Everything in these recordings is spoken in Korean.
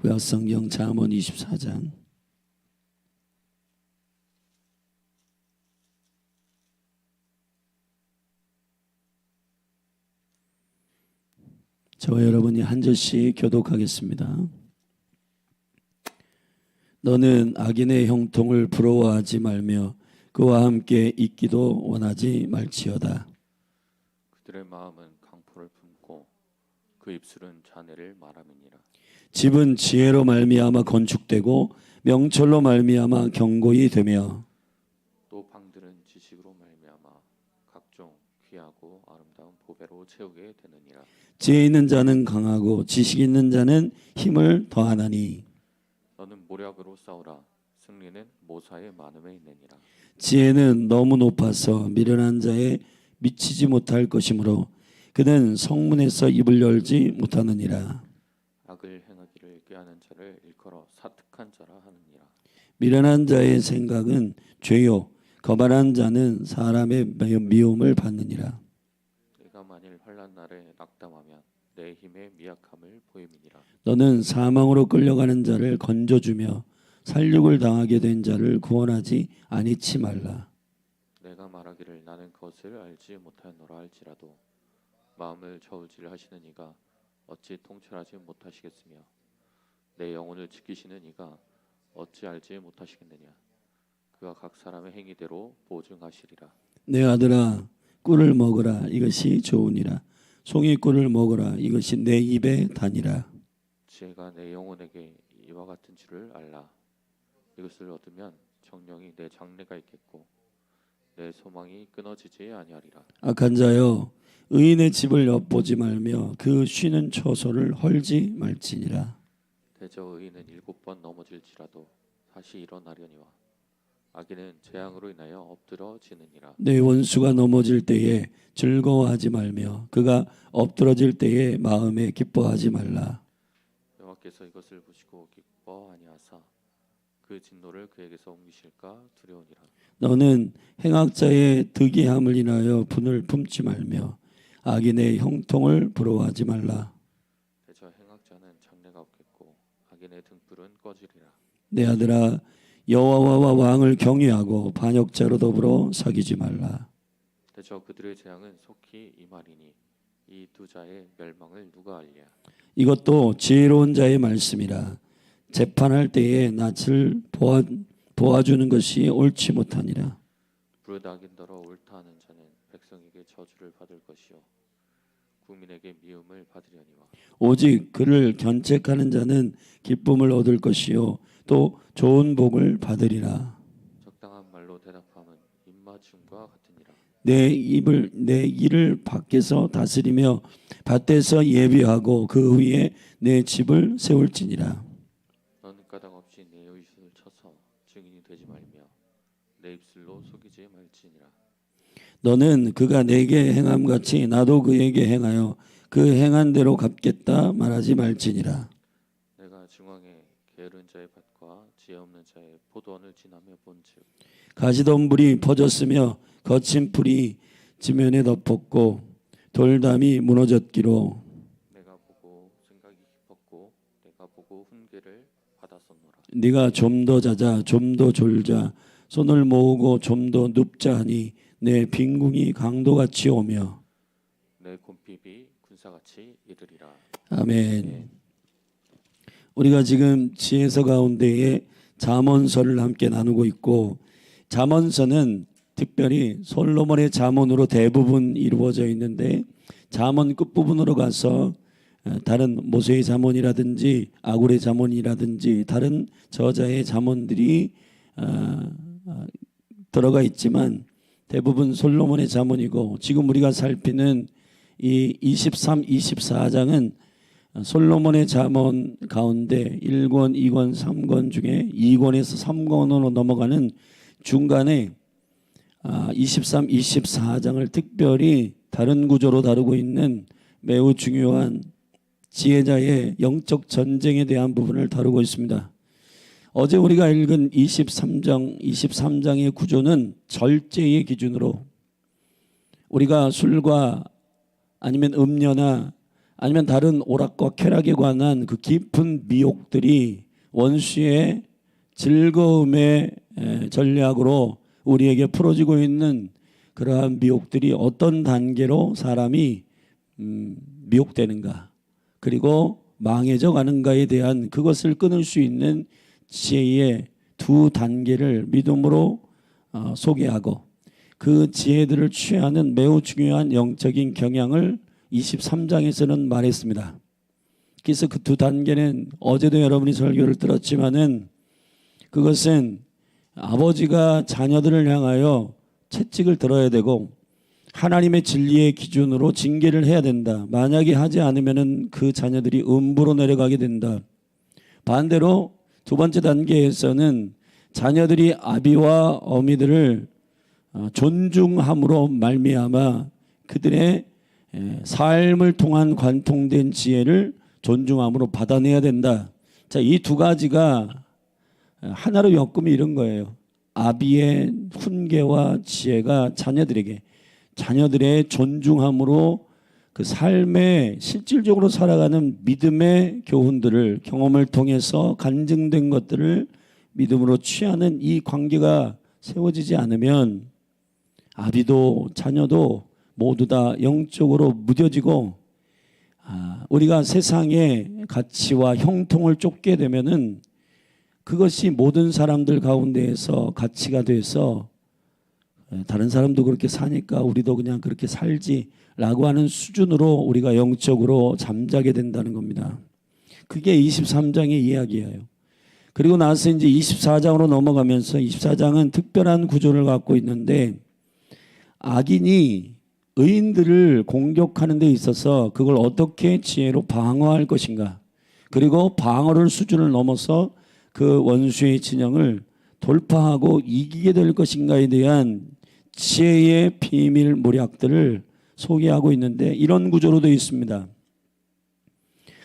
구약성경 잠언 24장. 저와 여러분이 한 절씩 교독하겠습니다. 너는 악인의 형통을 부러워하지 말며 그와 함께 있기도 원하지 말지어다. 그들의 마음은 강포를 품고 그 입술은 잔해를 말함이니라. 집은 지혜로 말미암아 건축되고 명철로 말미암아 견고히 되며 또 방들은 지식으로 말미암아 각종 귀하고 아름다운 보배로 채우게 되느니라. 지혜 있는 자는 강하고 지식 있는 자는 힘을 더하나니 너는 모략으로 싸우라. 승리는 모사의 많음에 있느니라. 지혜는 너무 높아서 미련한 자에 미치지 못할 것이므로 그는 성문에서 입을 열지 못하느니라. 악을 행하기를 꾀하는 자를 일컬어 사특한 자라 하느니라. 미련한 자의 생각은 죄요 거만한 자는 사람의 미움을 받느니라. 내가 만일 환난 날에 낙담하면 내 힘의 미약함을 보임이니라. 너는 사망으로 끌려가는 자를 건져주며 살육을 당하게 된 자를 구원하지 아니치 말라. 내가 말하기를 나는 그것을 알지 못하였노라 할지라도 마음을 저울질하시는 이가 어찌 통찰하지 못하시겠으며 내 영혼을 지키시는 이가 어찌 알지 못하시겠느냐. 그가 각 사람의 행위대로 보증하시리라. 내 아들아 꿀을 먹으라 이것이 좋으니라. 송이꿀을 먹으라 이것이 내 입에 다니라. 지혜가 내 영혼에게 이와 같은 줄을 알라. 이것을 얻으면 정령이 내 장래가 있겠고 내 소망이 끊어지지 아니하리라. 악한 자여 의인의 집을 엿보지 말며 그 쉬는 처소를 헐지 말지니라. 대저 의인은 7번 넘어질지라도 다시 일어나려니와 악인은 재앙으로 인하여 엎드러지느니라. 내 원수가 넘어질 때에 즐거워하지 말며 그가 엎드러질 때에 마음에 기뻐하지 말라. 여호와께서 이것을 보시고 기뻐 아니하사 그 진노를 그에게서 옮기실까 두려우니라. 너는 행악자의 득이함을 인하여 분을 품지 말며 악인의 형통을 부러워하지 말라. 대저 행악자는 장래가 없겠고 악인의 등불은 꺼지리라. 내 아들아 여호와와 왕을 경외하고 반역자로 더불어 사귀지 말라. 대저 그들의 재앙은 속히 임하리니 이 두 자의 멸망을 누가 알랴. 이것도 지혜로운 자의 말씀이라. 재판할 때에 낯을 보아주는 것이 옳지 못하니라. 부르다 악인더러 옳다하는 자는 백성에게 저주를 받을 것이요 국민에게 미움을 받으려니와 오직 그를 견책하는 자는 기쁨을 얻을 것이요 또 좋은 복을 받으리라. 적당한 말로 대답함은 입맞춤과 같으니라. 내 일을 밖에서 다스리며 밭에서 예비하고 그 위에 내 집을 세울지니라. 너는 까닭 없이 내 의술을 쳐서 증인이 되지 말며 내 입술로 속이지 말지니라. 너는 그가 내게 행함 같이 나도 그에게 행하여 그 행한 대로 갚겠다 말하지 말지니라. 내가 중앙에 게으른 자의 밭과 지혜 없는 자의 포도원을 지나며 본즉 가시덤불이 퍼졌으며 거친 풀이 지면에 덮었고 돌담이 무너졌기로 내가 보고 생각이 깊었고 내가 보고 훈계를 받았었노라. 네가 좀 더 자자 좀 더 졸자 손을 모으고 좀 더 눕자 하니 내 빈궁이 강도같이 오며 내 곰핍이 군사같이 이르리라. 아멘. 우리가 지금 지혜서 가운데에 잠언서를 함께 나누고 있고 잠언서는 특별히 솔로몬의 잠언으로 대부분 이루어져 있는데 잠언 끝부분으로 가서 다른 모세의 잠언이라든지 아굴의 잠언이라든지 다른 저자의 잠언들이 들어가 있지만 대부분 솔로몬의 잠언이고 지금 우리가 살피는 이 23, 24장은 솔로몬의 잠언 가운데 1권, 2권, 3권 중에 2권에서 3권으로 넘어가는 중간에 23, 24장을 특별히 다른 구조로 다루고 있는 매우 중요한 지혜자의 영적 전쟁에 대한 부분을 다루고 있습니다. 어제 우리가 읽은 23장의 구조는 절제의 기준으로 우리가 술과 아니면 음료나 아니면 다른 오락과 쾌락에 관한 그 깊은 미혹들이 원수의 즐거움의 전략으로 우리에게 풀어지고 있는 그러한 미혹들이 어떤 단계로 사람이 미혹되는가, 그리고 망해져 가는가에 대한 그것을 끊을 수 있는 지혜의 두 단계를 믿음으로 소개하고, 그 지혜들을 취하는 매우 중요한 영적인 경향을 23장에서는 말했습니다. 그래서 그 두 단계는 어제도 여러분이 설교를 들었지만은, 그것은 아버지가 자녀들을 향하여 채찍을 들어야 되고 하나님의 진리의 기준으로 징계를 해야 된다. 만약에 하지 않으면은 그 자녀들이 음부로 내려가게 된다. 반대로 두 번째 단계에서는 자녀들이 아비와 어미들을 존중함으로 말미암아 그들의 삶을 통한 관통된 지혜를 존중함으로 받아내야 된다. 자, 이 두 가지가 하나로 엮으면 이런 거예요. 아비의 훈계와 지혜가 자녀들의 존중함으로 그 삶에 실질적으로 살아가는 믿음의 교훈들을, 경험을 통해서 간증된 것들을 믿음으로 취하는 이 관계가 세워지지 않으면 아비도 자녀도 모두 다 영적으로 무뎌지고, 우리가 세상의 가치와 형통을 쫓게 되면은 그것이 모든 사람들 가운데에서 가치가 돼서 다른 사람도 그렇게 사니까 우리도 그냥 그렇게 살지라고 하는 수준으로 우리가 영적으로 잠자게 된다는 겁니다. 그게 23장의 이야기예요. 그리고 나서 이제 24장으로 넘어가면서, 24장은 특별한 구조를 갖고 있는데, 악인이 의인들을 공격하는 데 있어서 그걸 어떻게 지혜로 방어할 것인가, 그리고 방어를 수준을 넘어서 그 원수의 진영을 돌파하고 이기게 될 것인가에 대한 지혜의 비밀 모략들을 소개하고 있는데, 이런 구조로 되어 있습니다.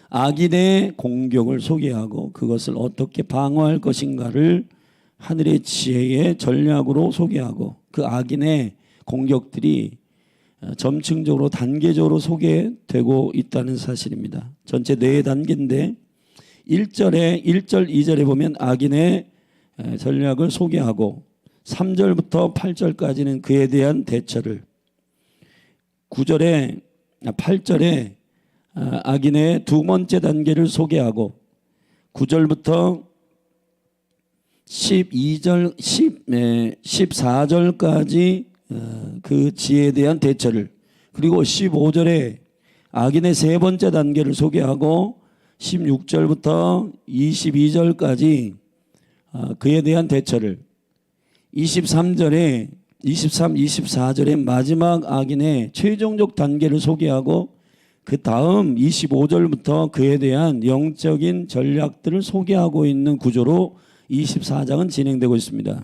악인의 공격을 소개하고 그것을 어떻게 방어할 것인가를 하늘의 지혜의 전략으로 소개하고, 그 악인의 공격들이 점층적으로 단계적으로 소개되고 있다는 사실입니다. 전체 4단계인데 1절, 2절에 보면 악인의 전략을 소개하고, 3절부터 8절까지는 그에 대한 대처를, 8절에 악인의 두 번째 단계를 소개하고, 9절부터 14절까지 그 지혜에 대한 대처를, 그리고 15절에 악인의 세 번째 단계를 소개하고 16절부터 22절까지 그에 대한 대처를, 23절에 24절에 마지막 악인의 최종적 단계를 소개하고, 그 다음 25절부터 그에 대한 영적인 전략들을 소개하고 있는 구조로 24장은 진행되고 있습니다.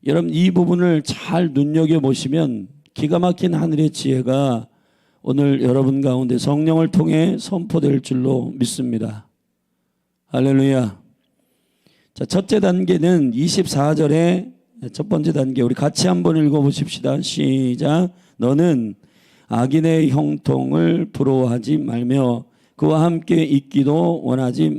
여러분, 이 부분을 잘 눈여겨보시면 기가 막힌 하늘의 지혜가 오늘 여러분 가운데 성령을 통해 선포될 줄로 믿습니다. 할렐루야. 자, 첫째 단계는 24절의 첫 번째 단계, 우리 같이 한번 읽어보십시다. 시작. 너는 악인의 형통을 부러워하지 말며 그와 함께 있기도 원하지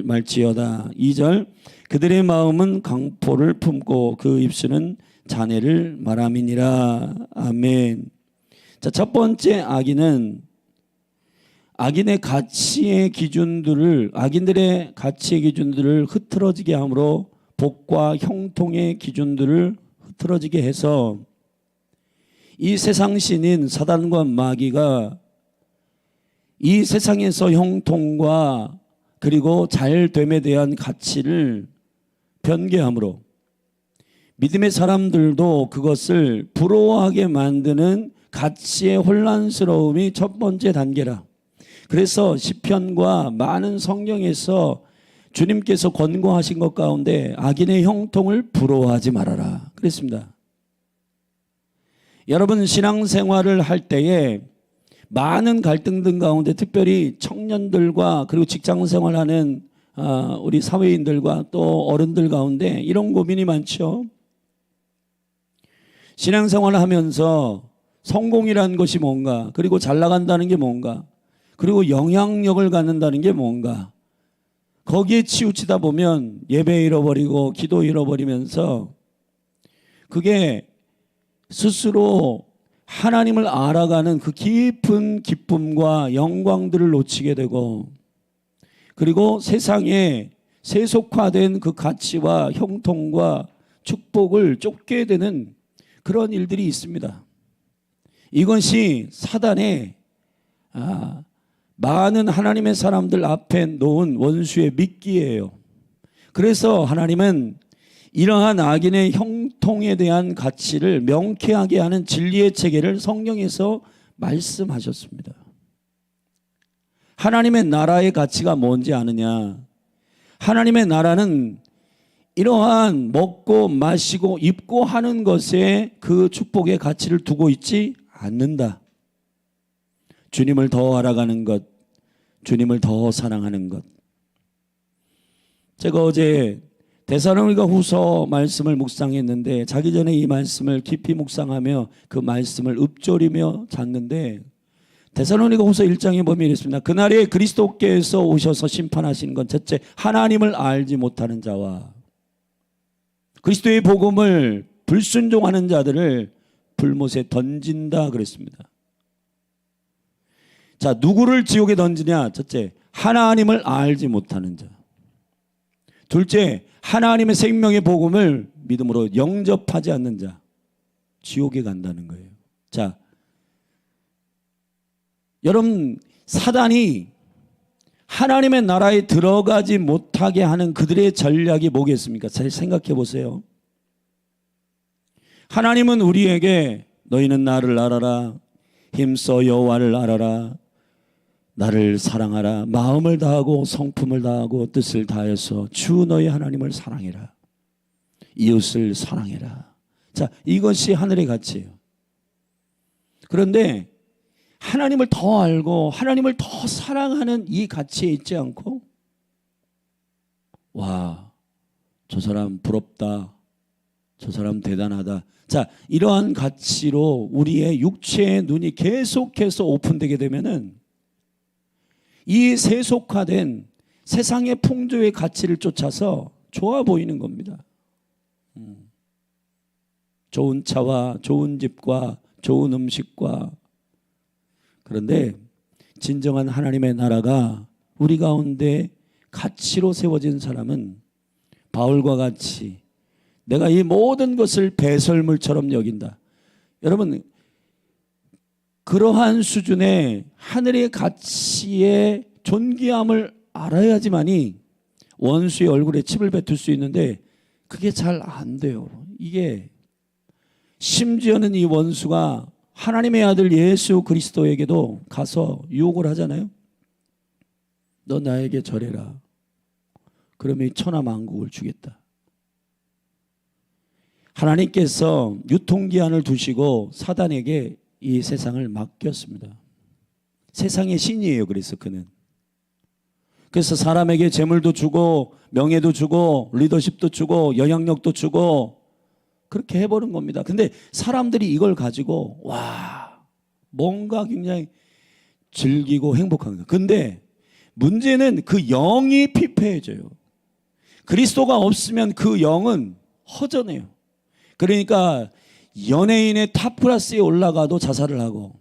말지어다. 2절. 그들의 마음은 강포를 품고 그 입술은 잔해를 말함이니라. 아멘. 자, 첫 번째 악인은 악인들의 가치의 기준들을 흐트러지게 함으로 복과 형통의 기준들을 흐트러지게 해서 이 세상 신인 사단과 마귀가 이 세상에서 형통과 그리고 잘됨에 대한 가치를 변개함으로 믿음의 사람들도 그것을 부러워하게 만드는 가치의 혼란스러움이 첫 번째 단계라. 그래서 시편과 많은 성경에서 주님께서 권고하신 것 가운데 악인의 형통을 부러워하지 말아라 그랬습니다. 여러분, 신앙생활을 할 때에 많은 갈등들 가운데, 특별히 청년들과 그리고 직장생활하는 우리 사회인들과 또 어른들 가운데 이런 고민이 많죠. 신앙생활을 하면서 성공이라는 것이 뭔가, 그리고 잘 나간다는 게 뭔가, 그리고 영향력을 갖는다는 게 뭔가, 거기에 치우치다 보면 예배 잃어버리고 기도 잃어버리면서 그게 스스로 하나님을 알아가는 그 깊은 기쁨과 영광들을 놓치게 되고, 그리고 세상에 세속화된 그 가치와 형통과 축복을 쫓게 되는 그런 일들이 있습니다. 이것이 사단의 많은 하나님의 사람들 앞에 놓은 원수의 미끼예요. 그래서 하나님은 이러한 악인의 형통에 대한 가치를 명쾌하게 하는 진리의 체계를 성경에서 말씀하셨습니다. 하나님의 나라의 가치가 뭔지 아느냐? 하나님의 나라는 이러한 먹고 마시고 입고 하는 것에 그 축복의 가치를 두고 있지 않는다. 주님을 더 알아가는 것, 주님을 더 사랑하는 것. 제가 어제 데살로니가 후서 말씀을 묵상했는데, 자기 전에 이 말씀을 깊이 묵상하며 그 말씀을 읊조리며 잤는데, 데살로니가 후서 1장에 보면 이렇습니다. 그날에 그리스도께서 오셔서 심판하시는 건 첫째, 하나님을 알지 못하는 자와 그리스도의 복음을 불순종하는 자들을 불못에 던진다 그랬습니다. 자, 누구를 지옥에 던지냐? 첫째, 하나님을 알지 못하는 자. 둘째, 하나님의 생명의 복음을 믿음으로 영접하지 않는 자. 지옥에 간다는 거예요. 자, 여러분, 사단이 하나님의 나라에 들어가지 못하게 하는 그들의 전략이 뭐겠습니까? 잘 생각해 보세요. 하나님은 우리에게 너희는 나를 알아라, 힘써 여호와를 알아라, 나를 사랑하라, 마음을 다하고 성품을 다하고 뜻을 다해서 주 너희 하나님을 사랑해라, 이웃을 사랑해라. 자, 이것이 하늘의 가치예요. 그런데 하나님을 더 알고 하나님을 더 사랑하는 이 가치에 있지 않고, 와, 저 사람 부럽다, 저 사람 대단하다. 자, 이러한 가치로 우리의 육체의 눈이 계속해서 오픈되게 되면은 이 세속화된 세상의 풍조의 가치를 쫓아서 좋아 보이는 겁니다. 좋은 차와 좋은 집과 좋은 음식과. 그런데 진정한 하나님의 나라가 우리 가운데 가치로 세워진 사람은 바울과 같이 내가 이 모든 것을 배설물처럼 여긴다. 여러분, 그러한 수준의 하늘의 가치의 존귀함을 알아야지만이 원수의 얼굴에 침을 뱉을 수 있는데, 그게 잘 안 돼요. 이게 심지어는 이 원수가 하나님의 아들 예수 그리스도에게도 가서 유혹을 하잖아요. 너 나에게 절해라. 그러면 이 천하만국을 주겠다. 하나님께서 유통기한을 두시고 사단에게 이 세상을 맡겼습니다. 세상의 신이에요. 그래서 그는. 그래서 사람에게 재물도 주고 명예도 주고 리더십도 주고 영향력도 주고 그렇게 해버린 겁니다. 근데 사람들이 이걸 가지고 와, 뭔가 굉장히 즐기고 행복한 거예요. 근데 문제는 그 영이 피폐해져요. 그리스도가 없으면 그 영은 허전해요. 그러니까 연예인의 탑플러스에 올라가도 자살을 하고,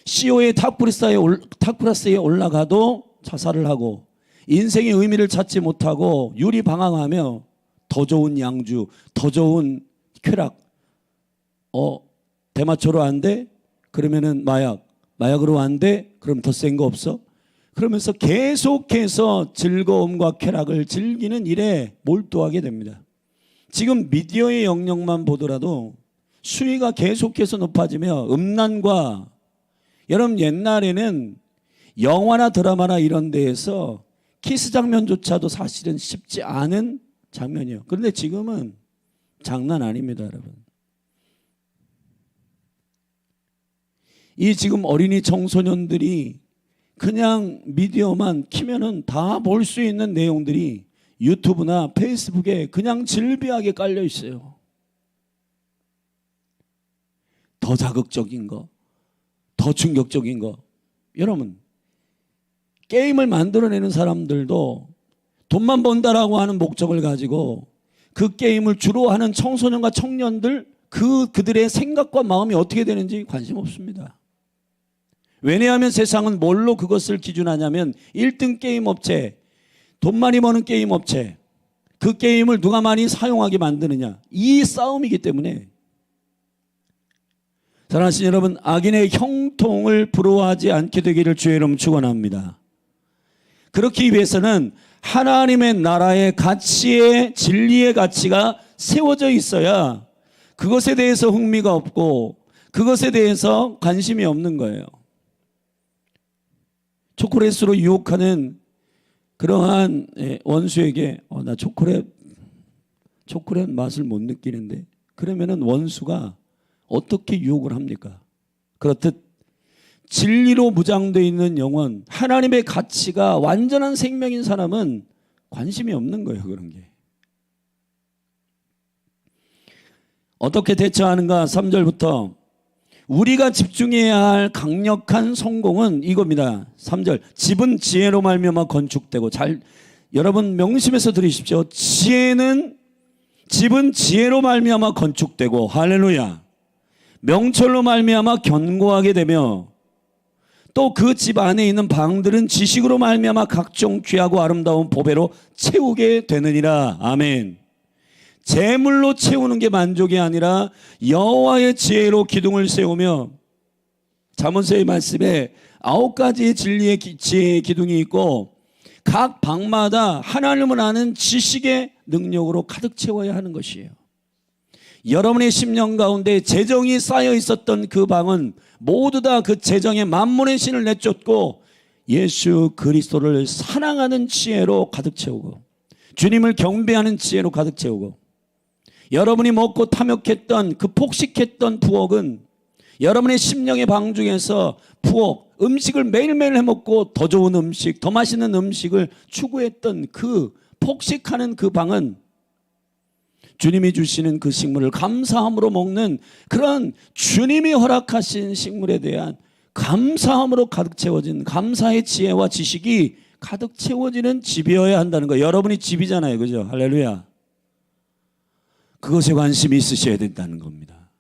CEO의 탑플러스에 올라가도 자살을 하고, 인생의 의미를 찾지 못하고 유리방황하며 더 좋은 양주, 더 좋은 쾌락, 대마초로 안 돼? 그러면은 마약으로 안 돼? 그럼 더 센 거 없어? 그러면서 계속해서 즐거움과 쾌락을 즐기는 일에 몰두하게 됩니다. 지금 미디어의 영역만 보더라도 수위가 계속해서 높아지며 음란과, 여러분 옛날에는 영화나 드라마나 이런 데에서 키스 장면조차도 사실은 쉽지 않은 장면이에요. 그런데 지금은 장난 아닙니다, 여러분. 이 지금 어린이 청소년들이 그냥 미디어만 키면은 다 볼 수 있는 내용들이 유튜브나 페이스북에 그냥 질비하게 깔려 있어요. 더 자극적인 거, 더 충격적인 거. 여러분, 게임을 만들어내는 사람들도 돈만 번다라고 하는 목적을 가지고 그 게임을 주로 하는 청소년과 청년들, 그들의 생각과 마음이 어떻게 되는지 관심 없습니다. 왜냐하면 세상은 뭘로 그것을 기준하냐면 1등 게임 업체, 돈 많이 버는 게임 업체, 그 게임을 누가 많이 사용하게 만드느냐, 이 싸움이기 때문에. 사랑하시는 여러분, 악인의 형통을 부러워하지 않게 되기를 주의 이름 축원합니다. 그렇기 위해서는 하나님의 나라의 가치의, 진리의 가치가 세워져 있어야 그것에 대해서 흥미가 없고 그것에 대해서 관심이 없는 거예요. 초콜릿으로 유혹하는 그러한 원수에게 나 초콜릿 맛을 못 느끼는데, 그러면은 원수가 어떻게 유혹을 합니까? 그렇듯 진리로 무장되어 있는 영혼, 하나님의 가치가 완전한 생명인 사람은 관심이 없는 거예요. 그런 게. 어떻게 대처하는가? 3절부터 우리가 집중해야 할 강력한 성공은 이겁니다. 3절, 집은 지혜로 말미암아 건축되고. 여러분 명심해서 들으십시오. 집은 지혜로 말미암아 건축되고, 할렐루야. 명철로 말미암아 견고하게 되며, 또 그 집 안에 있는 방들은 지식으로 말미암아 각종 귀하고 아름다운 보배로 채우게 되느니라. 아멘. 재물로 채우는 게 만족이 아니라 여호와의 지혜로 기둥을 세우며, 잠언서의 말씀에 9가지의 진리의 지혜의 기둥이 있고 각 방마다 하나님을 아는 지식의 능력으로 가득 채워야 하는 것이에요. 여러분의 심령 가운데 재정이 쌓여 있었던 그 방은 모두 다 그 재정의 만몬의 신을 내쫓고 예수 그리스도를 사랑하는 지혜로 가득 채우고, 주님을 경배하는 지혜로 가득 채우고, 여러분이 먹고 탐욕했던 그 폭식했던 부엌은 여러분의 심령의 방 중에서 부엌, 음식을 매일매일 해먹고 더 좋은 음식, 더 맛있는 음식을 추구했던 그 폭식하는 그 방은 주님이 주시는 그 식물을 감사함으로 먹는 그런 주님이 허락하신 식물에 대한 감사함으로 가득 채워진, 감사의 지혜와 지식이 가득 채워지는 집이어야 한다는 거예요. 여러분이 집이잖아요. 그죠? 할렐루야. 그것에 관심이 있으셔야 된다는 겁니다.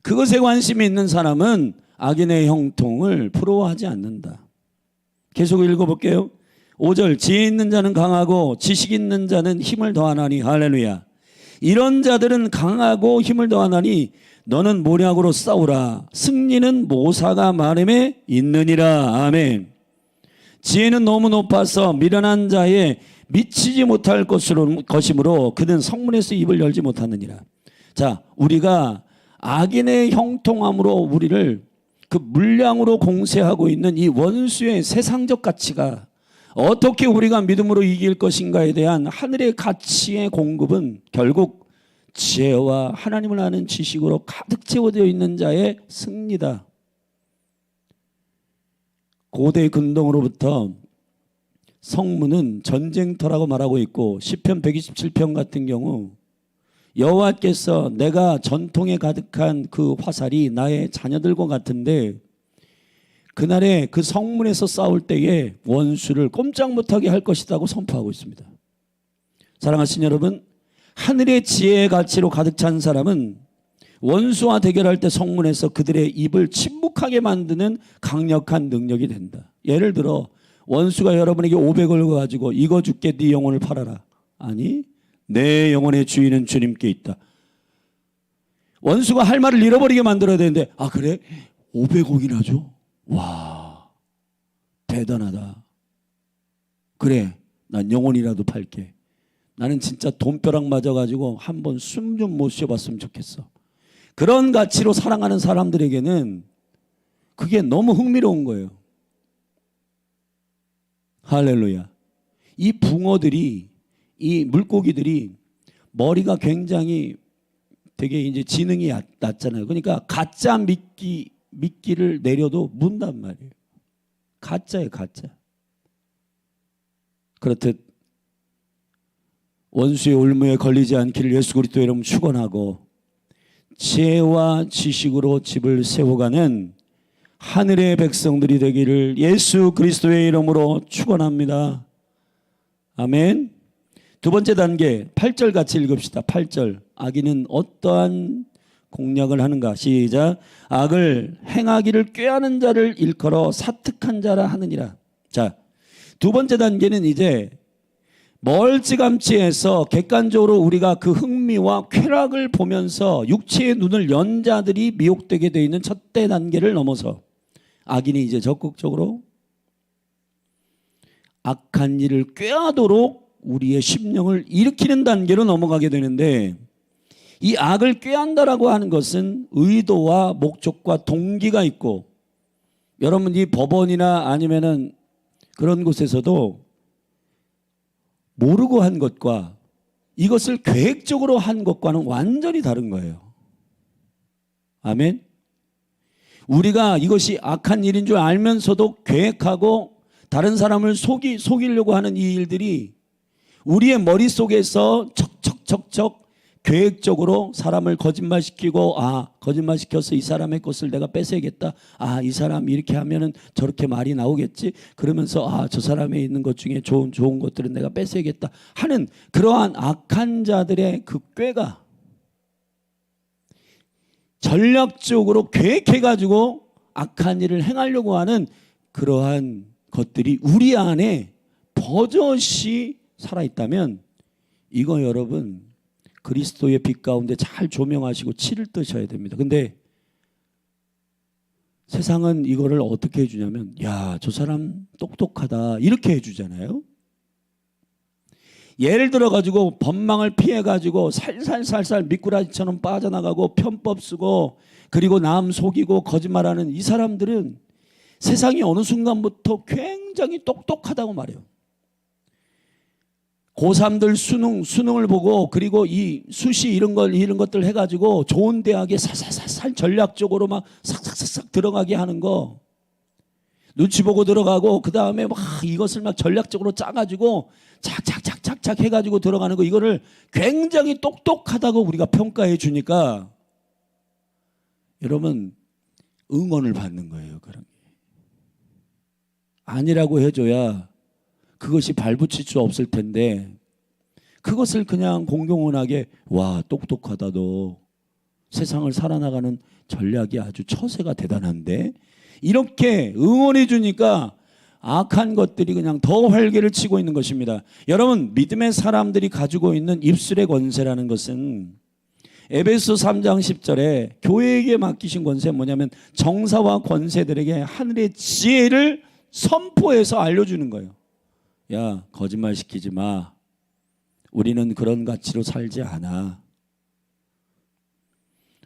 그것에 관심이 있는 사람은 악인의 형통을 부러워하지 않는다. 계속 읽어볼게요. 5절, 지혜 있는 자는 강하고 지식 있는 자는 힘을 더하나니. 할렐루야. 이런 자들은 강하고 힘을 더하나니 너는 모략으로 싸우라. 승리는 모사가 마름에 있느니라. 아멘. 지혜는 너무 높아서 미련한 자의 미치지 못할 것이므로 그는 성문에서 입을 열지 못하느니라. 자, 우리가 악인의 형통함으로 우리를 그 물량으로 공세하고 있는 이 원수의 세상적 가치가 어떻게 우리가 믿음으로 이길 것인가에 대한 하늘의 가치의 공급은 결국 지혜와 하나님을 아는 지식으로 가득 채워져 있는 자의 승리다. 고대 근동으로부터 성문은 전쟁터라고 말하고 있고, 시편 127편 같은 경우 여호와께서 내가 전통에 가득한 그 화살이 나의 자녀들과 같은데 그날에 그 성문에서 싸울 때에 원수를 꼼짝 못하게 할 것이라고 선포하고 있습니다. 사랑하신 여러분, 하늘의 지혜의 가치로 가득 찬 사람은 원수와 대결할 때 성문에서 그들의 입을 침묵하게 만드는 강력한 능력이 된다. 예를 들어 원수가 여러분에게 500을 가지고 이거 줄게 네 영혼을 팔아라. 아니, 내 영혼의 주인은 주님께 있다. 원수가 할 말을 잃어버리게 만들어야 되는데, 아 그래? 500억이나 줘? 와, 대단하다. 그래, 난 영혼이라도 팔게. 나는 진짜 돈벼락 맞아가지고 한번 숨 좀 못 쉬어봤으면 좋겠어. 그런 가치로 사랑하는 사람들에게는 그게 너무 흥미로운 거예요. 할렐루야. 이 붕어들이, 이 물고기들이 머리가 굉장히 되게 이제 지능이 낮잖아요. 그러니까 가짜 미끼를 내려도 문단 말이에요. 가짜예요, 가짜. 그렇듯 원수의 올무에 걸리지 않기를 예수 그리스도 이름 축원하고, 지혜와 지식으로 집을 세워가는 하늘의 백성들이 되기를 예수 그리스도의 이름으로 축원합니다. 아멘. 두 번째 단계 8절 같이 읽읍시다. 8절. 악인은 어떠한 공략을 하는가? 시작. 악을 행하기를 꾀하는 자를 일컬어 사특한 자라 하느니라. 자, 두 번째 단계는 이제 멀찌감치 해서 객관적으로 우리가 그 흥미와 쾌락을 보면서 육체의 눈을 연 자들이 미혹되게 되어 있는 첫째 단계를 넘어서 악인이 이제 적극적으로 악한 일을 꾀하도록 우리의 심령을 일으키는 단계로 넘어가게 되는데, 이 악을 꾀한다라고 하는 것은 의도와 목적과 동기가 있고, 여러분 이 법원이나 아니면은 그런 곳에서도 모르고 한 것과 이것을 계획적으로 한 것과는 완전히 다른 거예요. 아멘. 우리가 이것이 악한 일인 줄 알면서도 계획하고 다른 사람을 속이려고 하는 이 일들이 우리의 머릿속에서 척척척척 계획적으로 사람을 거짓말시키고, 거짓말시켜서 이 사람의 것을 내가 뺏어야겠다. 이 사람이 이렇게 하면은 저렇게 말이 나오겠지. 그러면서 저 사람에 있는 것 중에 좋은 것들은 내가 뺏어야겠다 하는 그러한 악한 자들의 그 꾀가 전략적으로 계획해가지고 악한 일을 행하려고 하는 그러한 것들이 우리 안에 버젓이 살아있다면, 이거 여러분 그리스도의 빛 가운데 잘 조명하시고 치를 뜨셔야 됩니다. 근데 세상은 이거를 어떻게 해주냐면, 야, 저 사람 똑똑하다 이렇게 해주잖아요. 예를 들어 가지고 법망을 피해 가지고 살살살살 미꾸라지처럼 빠져나가고 편법 쓰고 그리고 남 속이고 거짓말하는 이 사람들은 세상이 어느 순간부터 굉장히 똑똑하다고 말해요. 고3들 수능을 보고 그리고 이 수시 이런 것들 해가지고 좋은 대학에 살살살살 전략적으로 막 싹싹싹싹 들어가게 하는 거, 눈치 보고 들어가고 그 다음에 막 이것을 막 전략적으로 짜가지고 착착착착착 해가지고 들어가는 거, 이거를 굉장히 똑똑하다고 우리가 평가해 주니까 여러분 응원을 받는 거예요. 그런 게 아니라고 해줘야 그것이 발붙일 수 없을 텐데, 그것을 그냥 공공연하게 와 똑똑하다, 너 세상을 살아나가는 전략이 아주 처세가 대단한데 이렇게 응원해 주니까 악한 것들이 그냥 더 활개를 치고 있는 것입니다. 여러분, 믿음의 사람들이 가지고 있는 입술의 권세라는 것은 에베소 3장 10절에 교회에게 맡기신 권세는 뭐냐면 정사와 권세들에게 하늘의 지혜를 선포해서 알려주는 거예요. 야, 거짓말 시키지 마. 우리는 그런 가치로 살지 않아.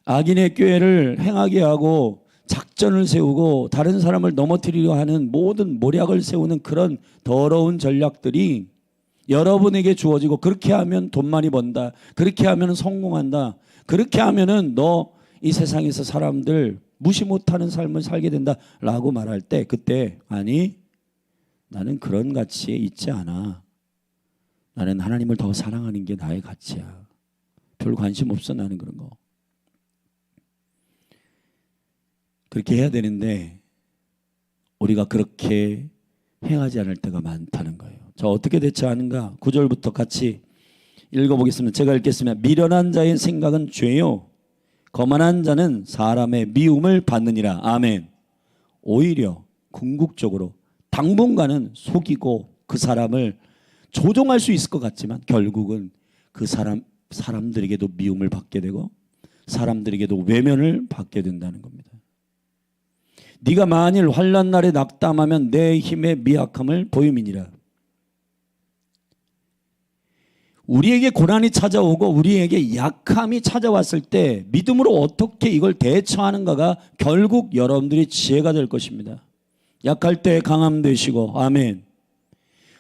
악인의 꾀를 행하게 하고 작전을 세우고 다른 사람을 넘어뜨리려 하는 모든 모략을 세우는 그런 더러운 전략들이 여러분에게 주어지고, 그렇게 하면 돈 많이 번다, 그렇게 하면 성공한다, 그렇게 하면은 너 이 세상에서 사람들 무시 못하는 삶을 살게 된다라고 말할 때, 그때 아니, 나는 그런 가치에 있지 않아. 나는 하나님을 더 사랑하는 게 나의 가치야. 별 관심 없어, 나는 그런 거. 그렇게 해야 되는데 우리가 그렇게 행하지 않을 때가 많다는 거예요. 자, 어떻게 대처하는가? 9절부터 같이 읽어보겠습니다. 제가 읽겠습니다. 미련한 자의 생각은 죄요, 거만한 자는 사람의 미움을 받느니라. 아멘. 오히려 궁극적으로 당분간은 속이고 그 사람을 조종할 수 있을 것 같지만 결국은 그 사람들에게도 미움을 받게 되고 사람들에게도 외면을 받게 된다는 겁니다. 네가 만일 환난 날에 낙담하면 내 힘의 미약함을 보임이니라. 우리에게 고난이 찾아오고 우리에게 약함이 찾아왔을 때 믿음으로 어떻게 이걸 대처하는가가 결국 여러분들의 지혜가 될 것입니다. 약할 때 강함 되시고, 아멘.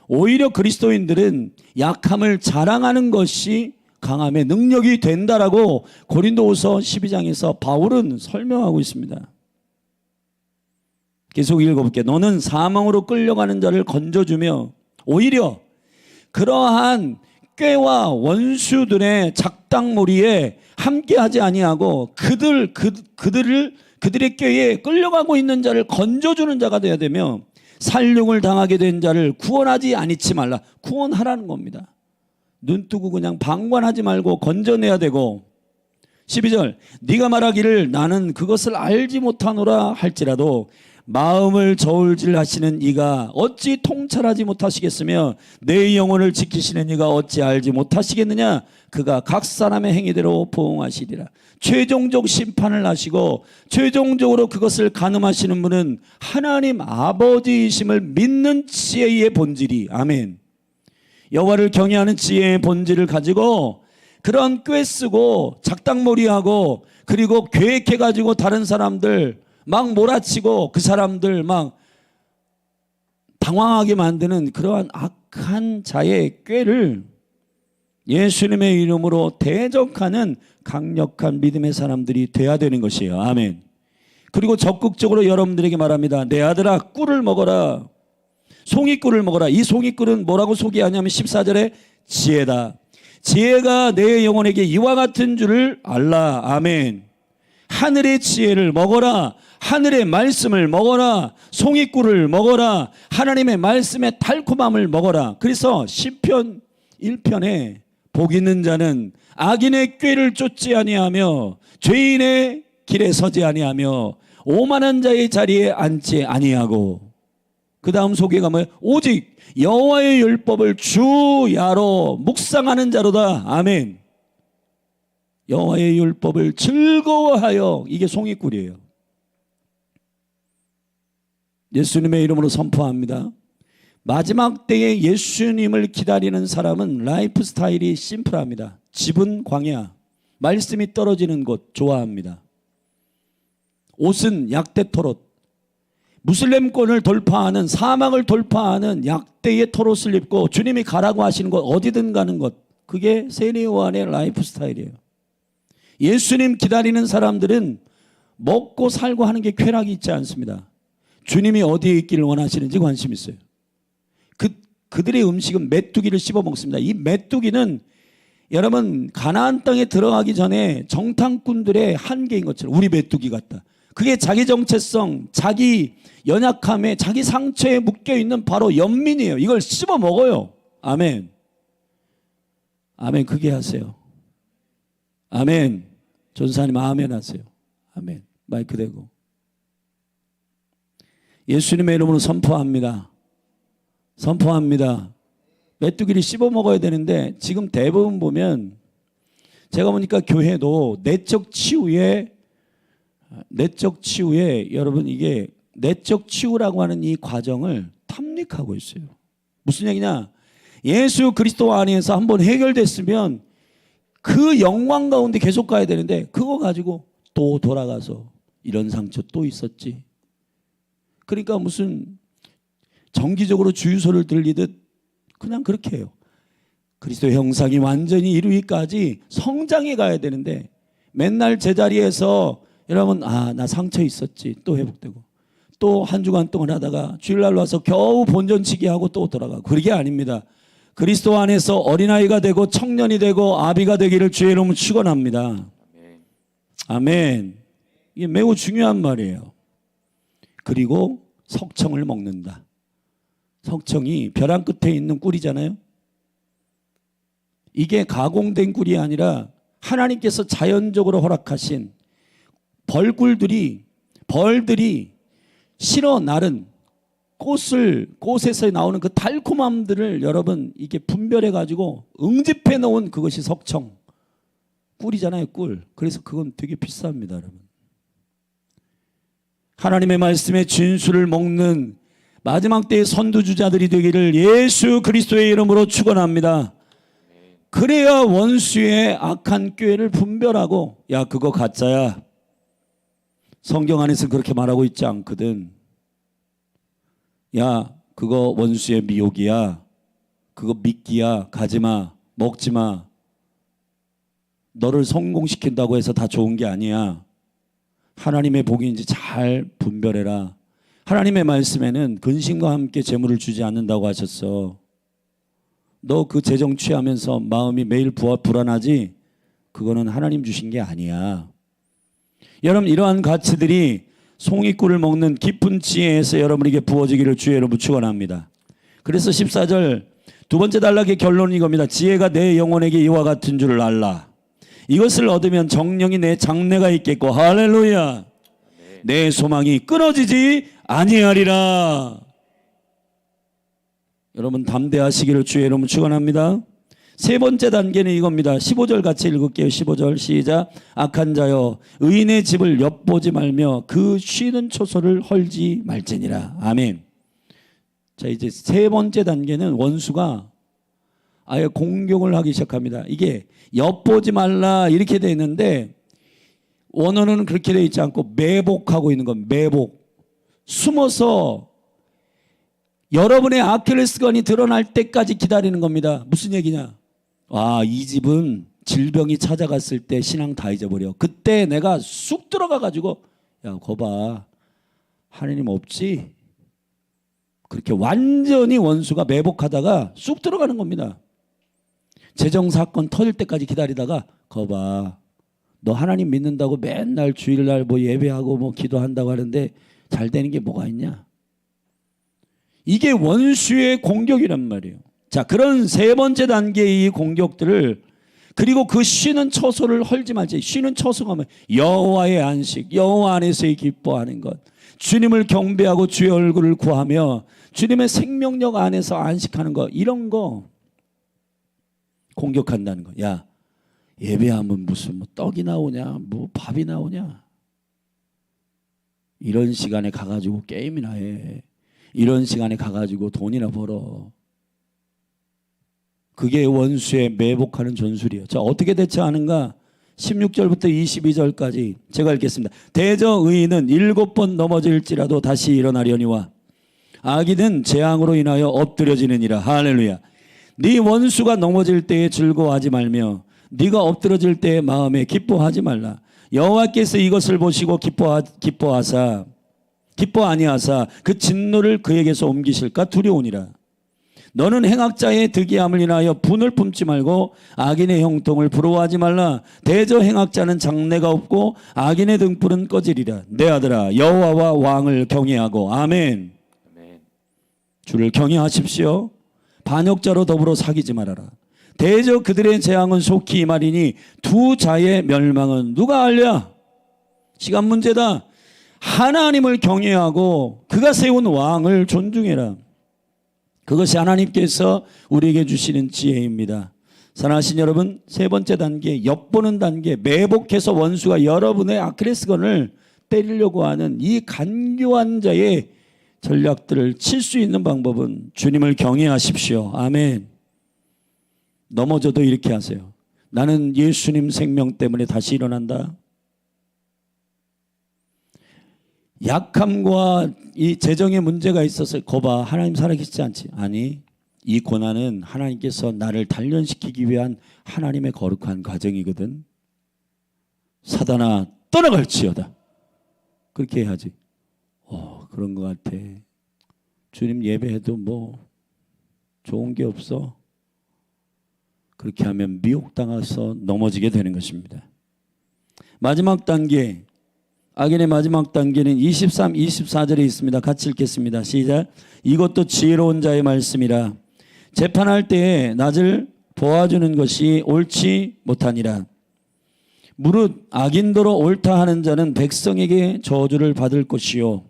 오히려 그리스도인들은 약함을 자랑하는 것이 강함의 능력이 된다라고 고린도후서 12장에서 바울은 설명하고 있습니다. 계속 읽어볼게요. 너는 사망으로 끌려가는 자를 건져주며 오히려 그러한 꾀와 원수들의 작당무리에 함께하지 아니하고 그들의 꾀에 끌려가고 있는 자를 건져주는 자가 되어야 되며 살육을 당하게 된 자를 구원하지 아니치 말라. 구원하라는 겁니다. 눈 뜨고 그냥 방관하지 말고 건져내야 되고 12절 네가 말하기를 나는 그것을 알지 못하노라 할지라도 마음을 저울질하시는 이가 어찌 통찰하지 못하시겠으며 내 영혼을 지키시는 이가 어찌 알지 못하시겠느냐. 그가 각 사람의 행위대로 보응하시리라. 최종적 심판을 하시고 최종적으로 그것을 가늠하시는 분은 하나님 아버지이심을 믿는 지혜의 본질이 아멘. 여호와를 경외하는 지혜의 본질을 가지고 그런 꾀쓰고 작당몰이하고 그리고 계획해가지고 다른 사람들 막 몰아치고 그 사람들 막 당황하게 만드는 그러한 악한 자의 꾀를 예수님의 이름으로 대적하는 강력한 믿음의 사람들이 돼야 되는 것이에요. 아멘. 그리고 적극적으로 여러분들에게 말합니다. 내 아들아 꿀을 먹어라. 송이꿀을 먹어라. 이 송이꿀은 뭐라고 소개하냐면 14절에 지혜다. 지혜가 내 영혼에게 이와 같은 줄을 알라. 아멘. 하늘의 지혜를 먹어라. 하늘의 말씀을 먹어라. 송이꿀을 먹어라. 하나님의 말씀의 달콤함을 먹어라. 그래서 시편 1편에 복 있는 자는 악인의 꾀를 쫓지 아니하며 죄인의 길에 서지 아니하며 오만한 자의 자리에 앉지 아니하고 그 다음 소개가 뭐예요? 오직 여호와의 율법을 주야로 묵상하는 자로다. 아멘. 여호와의 율법을 즐거워하여 이게 송이꿀이에요. 예수님의 이름으로 선포합니다. 마지막 때에 예수님을 기다리는 사람은 라이프 스타일이 심플합니다. 집은 광야, 말씀이 떨어지는 곳 좋아합니다. 옷은 약대 토롯, 무슬림권을 돌파하는 사막을 돌파하는 약대의 토롯을 입고 주님이 가라고 하시는 곳 어디든 가는 것, 그게 세례 요한의 라이프 스타일이에요. 예수님 기다리는 사람들은 먹고 살고 하는 게 쾌락이 있지 않습니다. 주님이 어디에 있기를 원하시는지 관심 있어요. 그들의 음식은 메뚜기를 씹어 먹습니다. 이 메뚜기는 여러분 가나안 땅에 들어가기 전에 정탐꾼들의 한계인 것처럼 우리 메뚜기 같다. 그게 자기 정체성, 자기 연약함에 자기 상처에 묶여있는 바로 연민이에요. 이걸 씹어 먹어요. 아멘. 아멘. 그게 하세요. 아멘. 전사님 아멘 하세요. 아멘. 마이크 대고. 예수님의 이름으로 선포합니다. 선포합니다. 메뚜기를 씹어 먹어야 되는데 지금 대부분 보면 제가 보니까 교회도 내적 치유에 여러분 이게 내적 치유라고 하는 이 과정을 탐닉하고 있어요. 무슨 얘기냐? 예수 그리스도 안에서 한번 해결됐으면 그 영광 가운데 계속 가야 되는데 그거 가지고 또 돌아가서 이런 상처 또 있었지. 그러니까 무슨 정기적으로 주유소를 들리듯 그냥 그렇게 해요. 그리스도의 형상이 완전히 이루기까지 성장해 가야 되는데 맨날 제자리에서 여러분 나 상처 있었지 또 회복되고 또 한 주간 동안 하다가 주일날 와서 겨우 본전치기 하고 또 돌아가고 그게 아닙니다. 그리스도 안에서 어린아이가 되고 청년이 되고 아비가 되기를 주의 이름으로 축원합니다. 아멘. 이게 매우 중요한 말이에요. 그리고 석청을 먹는다. 석청이 벼랑 끝에 있는 꿀이잖아요. 이게 가공된 꿀이 아니라 하나님께서 자연적으로 허락하신 벌들이 실어 나른 꽃에서 나오는 그 달콤함들을 여러분 이게 분별해 가지고 응집해 놓은 그것이 석청 꿀이잖아요. 꿀. 그래서 그건 되게 비쌉니다. 여러분. 하나님의 말씀의 진수를 먹는 마지막 때의 선두주자들이 되기를 예수 그리스도의 이름으로 축원합니다. 그래야 원수의 악한 꾀를 분별하고 야 그거 가짜야. 성경 안에서 그렇게 말하고 있지 않거든. 야 그거 원수의 미혹이야. 그거 미끼야. 가지마. 먹지마. 너를 성공시킨다고 해서 다 좋은 게 아니야. 하나님의 복인지 잘 분별해라. 하나님의 말씀에는 근심과 함께 재물을 주지 않는다고 하셨어. 너 그 재정 취하면서 마음이 매일 불안하지? 그거는 하나님 주신 게 아니야. 여러분, 이러한 가치들이 송이꿀을 먹는 깊은 지혜에서 여러분에게 부어지기를 주의 이름으로 축원합니다. 그래서 14절 두 번째 단락의 결론은 이겁니다. 지혜가 내 영혼에게 이와 같은 줄을 알라. 이것을 얻으면 정령이 내 장래가 있겠고, 할렐루야, 내 소망이 끊어지지 아니하리라. 여러분, 담대하시기를 주의 이름으로 축원합니다. 세 번째 단계는 이겁니다. 15절 같이 읽을게요. 15절 시작. 악한 자여, 의인의 집을 엿보지 말며 그 쉬는 초소를 헐지 말지니라. 아멘. 자, 이제 세 번째 단계는 원수가 아예 공격을 하기 시작합니다. 이게 엿보지 말라 이렇게 돼 있는데 원어는 그렇게 돼 있지 않고 매복하고 있는 건 매복. 숨어서 여러분의 아킬레스건이 드러날 때까지 기다리는 겁니다. 무슨 얘기냐? 아, 이 집은 질병이 찾아갔을 때 신앙 다 잊어버려. 그때 내가 쑥 들어가 가지고 야, 거봐, 하나님 없지? 그렇게 완전히 원수가 매복하다가 쑥 들어가는 겁니다. 재정사건 터질 때까지 기다리다가 거봐, 너 하나님 믿는다고 맨날 주일날 뭐 예배하고 뭐 기도한다고 하는데 잘 되는 게 뭐가 있냐? 이게 원수의 공격이란 말이에요. 자, 그런 세 번째 단계의 이 공격들을, 그리고 그 쉬는 처소를 헐지 말지. 쉬는 처소가 뭐 여호와의 안식, 여호와 안에서의 기뻐하는 것, 주님을 경배하고 주의 얼굴을 구하며 주님의 생명력 안에서 안식하는 것, 이런 거 공격한다는 거. 야, 예배하면 무슨 뭐 떡이 나오냐, 뭐 밥이 나오냐, 이런 시간에 가가지고 게임이나 해, 이런 시간에 가가지고 돈이나 벌어. 그게 원수의 매복하는 전술이에요. 자, 어떻게 대처하는가? 16절부터 22절까지 제가 읽겠습니다. 대저 의인은 7번 넘어질지라도 다시 일어나려니와 악인은 재앙으로 인하여 엎드려지느니라. 할렐루야. 네 원수가 넘어질 때에 즐거워하지 말며 네가 엎드러질 때에 마음에 기뻐하지 말라. 여호와께서 이것을 보시고 기뻐 아니하사 그 진노를 그에게서 옮기실까 두려우니라. 너는 행악자의 득이함을 인하여 분을 품지 말고 악인의 형통을 부러워하지 말라. 대저 행악자는 장래가 없고 악인의 등불은 꺼지리라. 내 아들아, 여호와와 왕을 경외하고. 아멘. 주를 경외하십시오. 반역자로 더불어 사귀지 말아라. 대저 그들의 재앙은 속히 임하리니 두 자의 멸망은 누가 알랴? 시간 문제다. 하나님을 경외하고 그가 세운 왕을 존중해라. 그것이 하나님께서 우리에게 주시는 지혜입니다. 사랑하신 여러분, 세 번째 단계, 엿보는 단계, 매복해서 원수가 여러분의 아킬레스건을 때리려고 하는 이 간교한 자의 전략들을 칠 수 있는 방법은 주님을 경외하십시오. 아멘. 넘어져도 이렇게 하세요. 나는 예수님 생명 때문에 다시 일어난다. 약함과 이 재정에 문제가 있어서 거봐, 하나님 살아계시지 않지? 아니, 이 고난은 하나님께서 나를 단련시키기 위한 하나님의 거룩한 과정이거든. 사단아, 떠나갈지어다. 그렇게 해야지. 그런 것 같아. 주님 예배해도 뭐 좋은 게 없어. 그렇게 하면 미혹당해서 넘어지게 되는 것입니다. 마지막 단계, 악인의 마지막 단계는 23, 24절에 있습니다. 같이 읽겠습니다. 시작. 이것도 지혜로운 자의 말씀이라. 재판할 때에 낯을 보아주는 것이 옳지 못하니라. 무릇 악인도로 옳다 하는 자는 백성에게 저주를 받을 것이요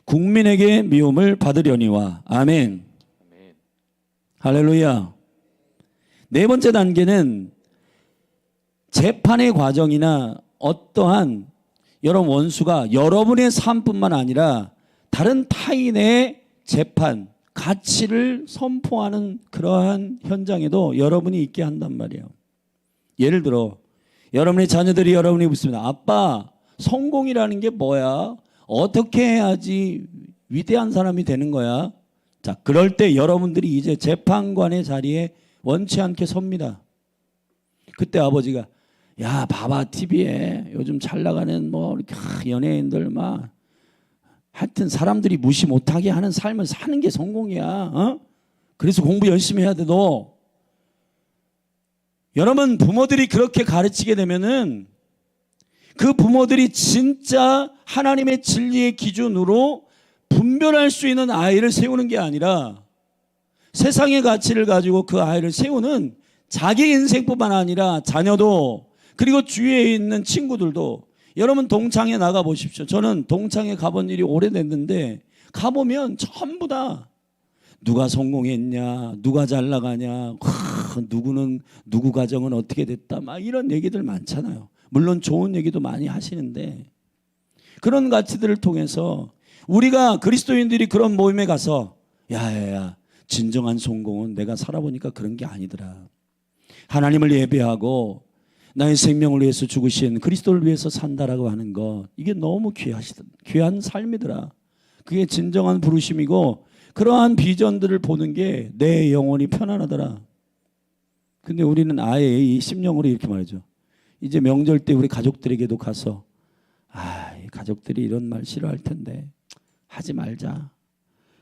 국민에게 미움을 받으려니와. 아멘. 할렐루야. 네 번째 단계는 재판의 과정이나 어떠한 여러분 원수가 여러분의 삶뿐만 아니라 다른 타인의 재판, 가치를 선포하는 그러한 현장에도 여러분이 있게 한단 말이에요. 예를 들어 여러분의 자녀들이 여러분이 묻습니다. 아빠, 성공이라는 게 뭐야? 어떻게 해야지 위대한 사람이 되는 거야? 자, 그럴 때 여러분들이 이제 재판관의 자리에 원치 않게 섭니다. 그때 아버지가 야, 봐봐, TV에 요즘 잘 나가는 뭐 이렇게 연예인들 막 하여튼 사람들이 무시 못하게 하는 삶을 사는 게 성공이야. 그래서 공부 열심히 해야 돼, 너. 여러분, 부모들이 그렇게 가르치게 되면은 그 부모들이 진짜 하나님의 진리의 기준으로 분별할 수 있는 아이를 세우는 게 아니라 세상의 가치를 가지고 그 아이를 세우는 자기 인생뿐만 아니라 자녀도, 그리고 주위에 있는 친구들도. 여러분, 동창회 나가 보십시오. 저는 동창회 가본 일이 오래됐는데 가보면 전부 다 누가 성공했냐, 누가 잘 나가냐, 누구는 누구 가정은 어떻게 됐다, 막 이런 얘기들 많잖아요. 물론 좋은 얘기도 많이 하시는데, 그런 가치들을 통해서 우리가 그리스도인들이 그런 모임에 가서 야야야, 진정한 성공은 내가 살아보니까 그런 게 아니더라. 하나님을 예배하고 나의 생명을 위해서 죽으신 그리스도를 위해서 산다라고 하는 것, 이게 너무 귀한 삶이더라. 그게 진정한 부르심이고, 그러한 비전들을 보는 게 내 영혼이 편안하더라. 근데 우리는 아예 이 심령으로 이렇게 말하죠. 이제 명절 때 우리 가족들에게도 가서 이 가족들이 이런 말 싫어할 텐데 하지 말자.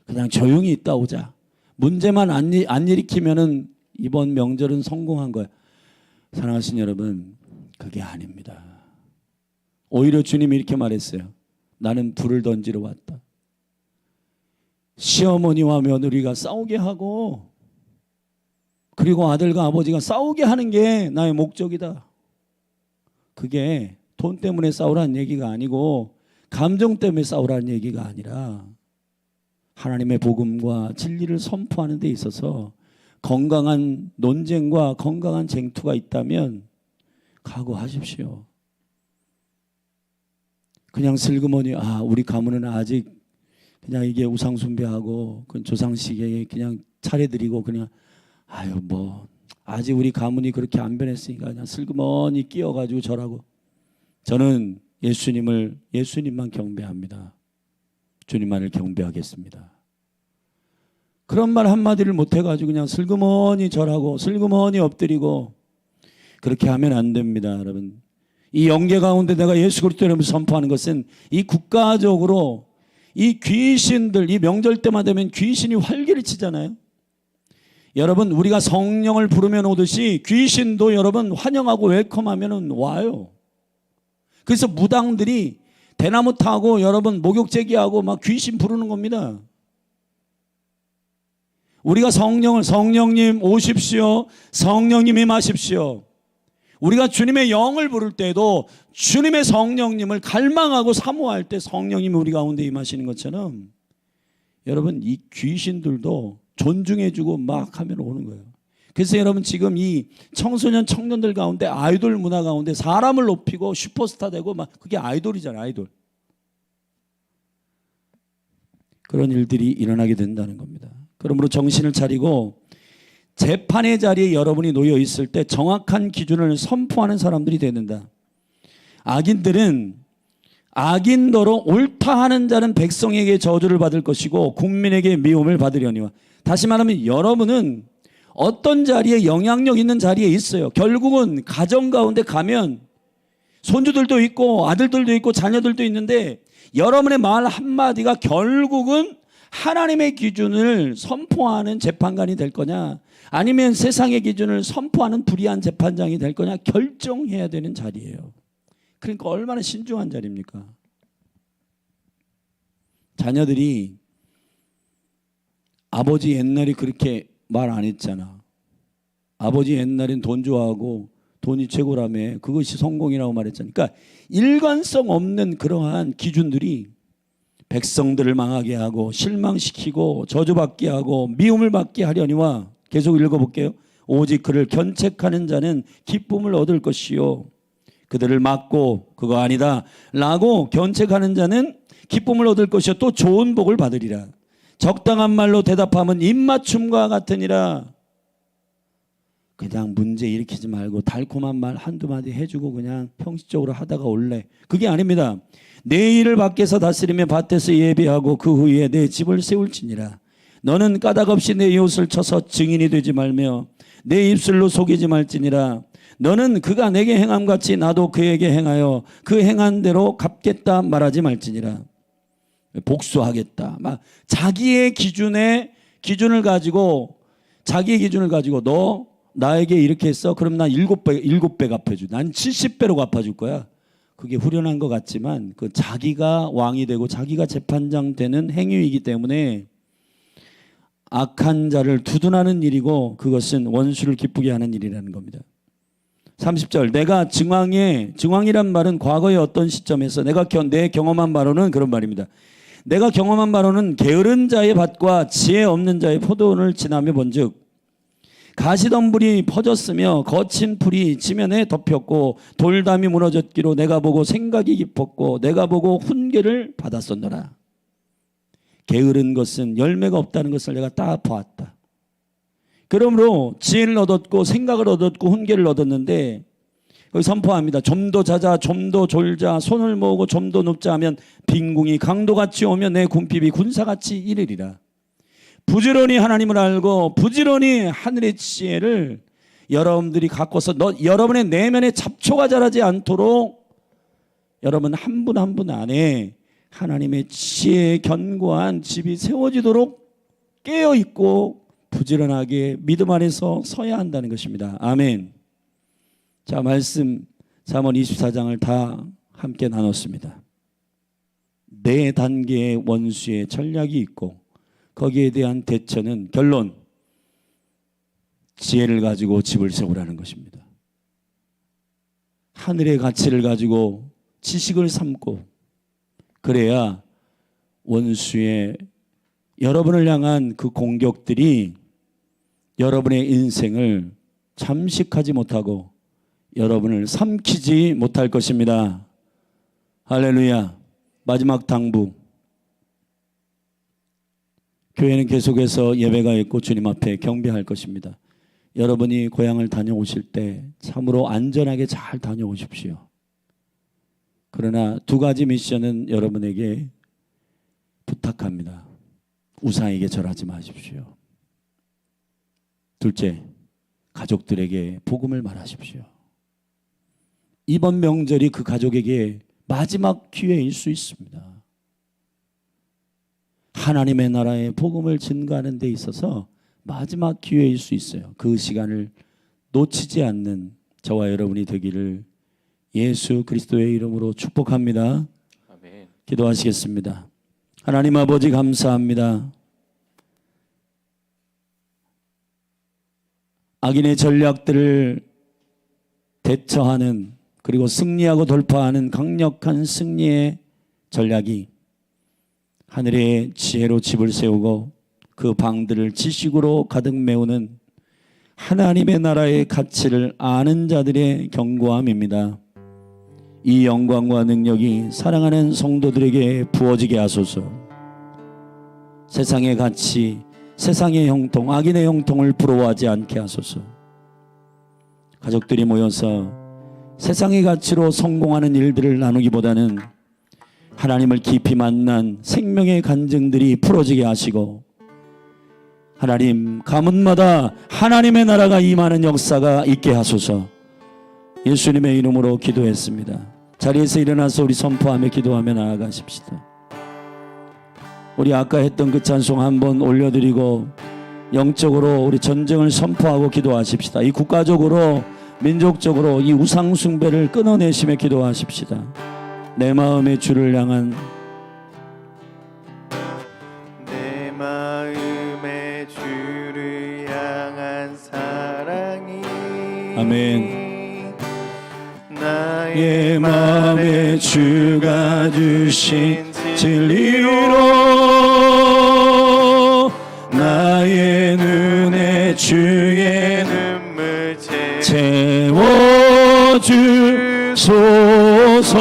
그냥 조용히 있다 오자. 문제만 안 일으키면은 이번 명절은 성공한 거야. 사랑하신 여러분, 그게 아닙니다. 오히려 주님이 이렇게 말했어요. 나는 불을 던지러 왔다. 시어머니와 며느리가 싸우게 하고, 그리고 아들과 아버지가 싸우게 하는 게 나의 목적이다. 그게 돈 때문에 싸우라는 얘기가 아니고 감정 때문에 싸우라는 얘기가 아니라 하나님의 복음과 진리를 선포하는 데 있어서 건강한 논쟁과 건강한 쟁투가 있다면 각오하십시오. 그냥 슬그머니 우리 가문은 아직 그냥 이게 우상 숭배하고 그 조상식에 그냥 차례드리고 그냥 아직 우리 가문이 그렇게 안 변했으니까 그냥 슬그머니 끼어가지고 절하고. 저는 예수님만 경배합니다. 주님만을 경배하겠습니다. 그런 말 한마디를 못해가지고 그냥 슬그머니 절하고 슬그머니 엎드리고, 그렇게 하면 안 됩니다. 여러분, 이 영계 가운데 내가 예수 그리스도 이름을 선포하는 것은 이 국가적으로 이 귀신들, 이 명절 때만 되면 귀신이 활기를 치잖아요. 여러분, 우리가 성령을 부르면 오듯이 귀신도 여러분 환영하고 웰컴하면 와요. 그래서 무당들이 대나무 타고 여러분 목욕 제기하고 막 귀신 부르는 겁니다. 우리가 성령님 오십시오, 성령님 임하십시오. 우리가 주님의 영을 부를 때도 주님의 성령님을 갈망하고 사모할 때 성령님이 우리 가운데 임하시는 것처럼 여러분, 이 귀신들도 존중해주고 막 하면 오는 거예요. 그래서 여러분, 지금 이 청소년 청년들 가운데 아이돌 문화 가운데 사람을 높이고 슈퍼스타 되고 막 그게 아이돌이잖아요. 아이돌. 그런 일들이 일어나게 된다는 겁니다. 그러므로 정신을 차리고 재판의 자리에 여러분이 놓여 있을 때 정확한 기준을 선포하는 사람들이 되는다. 악인들은 악인더러 옳다 하는 자는 백성에게 저주를 받을 것이고 국민에게 미움을 받으려니와. 다시 말하면 여러분은 어떤 자리에 영향력 있는 자리에 있어요. 결국은 가정 가운데 가면 손주들도 있고 아들들도 있고 자녀들도 있는데 여러분의 말 한마디가 결국은 하나님의 기준을 선포하는 재판관이 될 거냐, 아니면 세상의 기준을 선포하는 불의한 재판장이 될 거냐 결정해야 되는 자리예요. 그러니까 얼마나 신중한 자리입니까? 자녀들이 아버지 옛날에 그렇게 말 안 했잖아. 아버지 옛날엔 돈 좋아하고 돈이 최고라며 그것이 성공이라고 말했잖아. 그러니까 일관성 없는 그러한 기준들이 백성들을 망하게 하고 실망시키고 저주받게 하고 미움을 받게 하려니와. 계속 읽어볼게요. 오직 그를 견책하는 자는 기쁨을 얻을 것이요, 그들을 막고 그거 아니다 라고 견책하는 자는 기쁨을 얻을 것이요 또 좋은 복을 받으리라. 적당한 말로 대답하면 입맞춤과 같으니라. 그냥 문제 일으키지 말고 달콤한 말 한두 마디 해주고 그냥 형식적으로 하다가 올래. 그게 아닙니다. 내 일을 밖에서 다스리며 밭에서 예비하고 그 후에 내 집을 세울지니라. 너는 까닭없이 내 이웃을 쳐서 증인이 되지 말며 내 입술로 속이지 말지니라. 너는 그가 내게 행함같이 나도 그에게 행하여 그 행한 대로 갚겠다 말하지 말지니라. 복수하겠다. 막 자기의 기준을 가지고 너 나에게 이렇게 했어? 그럼 난 7배 갚아줘. 난 70배로 갚아줄 거야. 그게 후련한 것 같지만 그 자기가 왕이 되고 자기가 재판장 되는 행위이기 때문에 악한 자를 두둔하는 일이고 그것은 원수를 기쁘게 하는 일이라는 겁니다. 30절 내가 증왕이란 말은 과거의 어떤 시점에서 내 경험한 바로는 그런 말입니다. 내가 경험한 바로는 게으른 자의 밭과 지혜 없는 자의 포도원을 지나며 본즉 가시덤불이 퍼졌으며 거친 풀이 지면에 덮였고 돌담이 무너졌기로 내가 보고 생각이 깊었고 내가 보고 훈계를 받았었노라. 게으른 것은 열매가 없다는 것을 내가 딱 보았다. 그러므로 지혜를 얻었고 생각을 얻었고 훈계를 얻었는데 여기 선포합니다. 좀 더 자자 좀 더 졸자 손을 모으고 좀 더 눕자 하면 빈궁이 강도같이 오며 내 궁핍이 군사같이 이르리라. 부지런히 하나님을 알고 부지런히 하늘의 지혜를 여러분들이 갖고서 여러분의 내면에 잡초가 자라지 않도록 여러분 한 분 한 분 안에 하나님의 지혜에 견고한 집이 세워지도록 깨어있고 부지런하게 믿음 안에서 서야 한다는 것입니다. 아멘. 자, 말씀 잠언 24장을 다 함께 나눴습니다. 네 단계의 원수의 전략이 있고 거기에 대한 대처는 결론 지혜를 가지고 집을 세우라는 것입니다. 하늘의 가치를 가지고 지식을 삼고 그래야 원수의 여러분을 향한 그 공격들이 여러분의 인생을 잠식하지 못하고 여러분을 삼키지 못할 것입니다. 할렐루야. 마지막 당부. 교회는 계속해서 예배가 있고 주님 앞에 경배할 것입니다. 여러분이 고향을 다녀오실 때 참으로 안전하게 잘 다녀오십시오. 그러나 두 가지 미션은 여러분에게 부탁합니다. 우상에게 절하지 마십시오. 둘째, 가족들에게 복음을 말하십시오. 이번 명절이 그 가족에게 마지막 기회일 수 있습니다. 하나님의 나라의 복음을 증거하는 데 있어서 마지막 기회일 수 있어요. 그 시간을 놓치지 않는 저와 여러분이 되기를 예수 그리스도의 이름으로 축복합니다. 아멘. 기도하시겠습니다. 하나님 아버지 감사합니다. 악인의 전략들을 대처하는 그리고 승리하고 돌파하는 강력한 승리의 전략이 하늘의 지혜로 집을 세우고 그 방들을 지식으로 가득 메우는 하나님의 나라의 가치를 아는 자들의 견고함입니다. 이 영광과 능력이 사랑하는 성도들에게 부어지게 하소서. 세상의 가치, 세상의 형통, 악인의 형통을 부러워하지 않게 하소서. 가족들이 모여서 세상의 가치로 성공하는 일들을 나누기보다는 하나님을 깊이 만난 생명의 간증들이 풀어지게 하시고 하나님 가문마다 하나님의 나라가 임하는 역사가 있게 하소서. 예수님의 이름으로 기도했습니다. 자리에서 일어나서 우리 선포하며 기도하며 나아가십시다. 우리 아까 했던 그 찬송 한번 올려드리고 영적으로 우리 전쟁을 선포하고 기도하십시다. 이 국가적으로 민족적으로 이 우상 숭배를 끊어내시며 기도하십시다. 내 마음의 주를 향한 내 마음의 주를 향한 사랑이 아멘. 나의 마음에 주가 주신 진리로 나의 눈에 주의 눈물 채워주소서.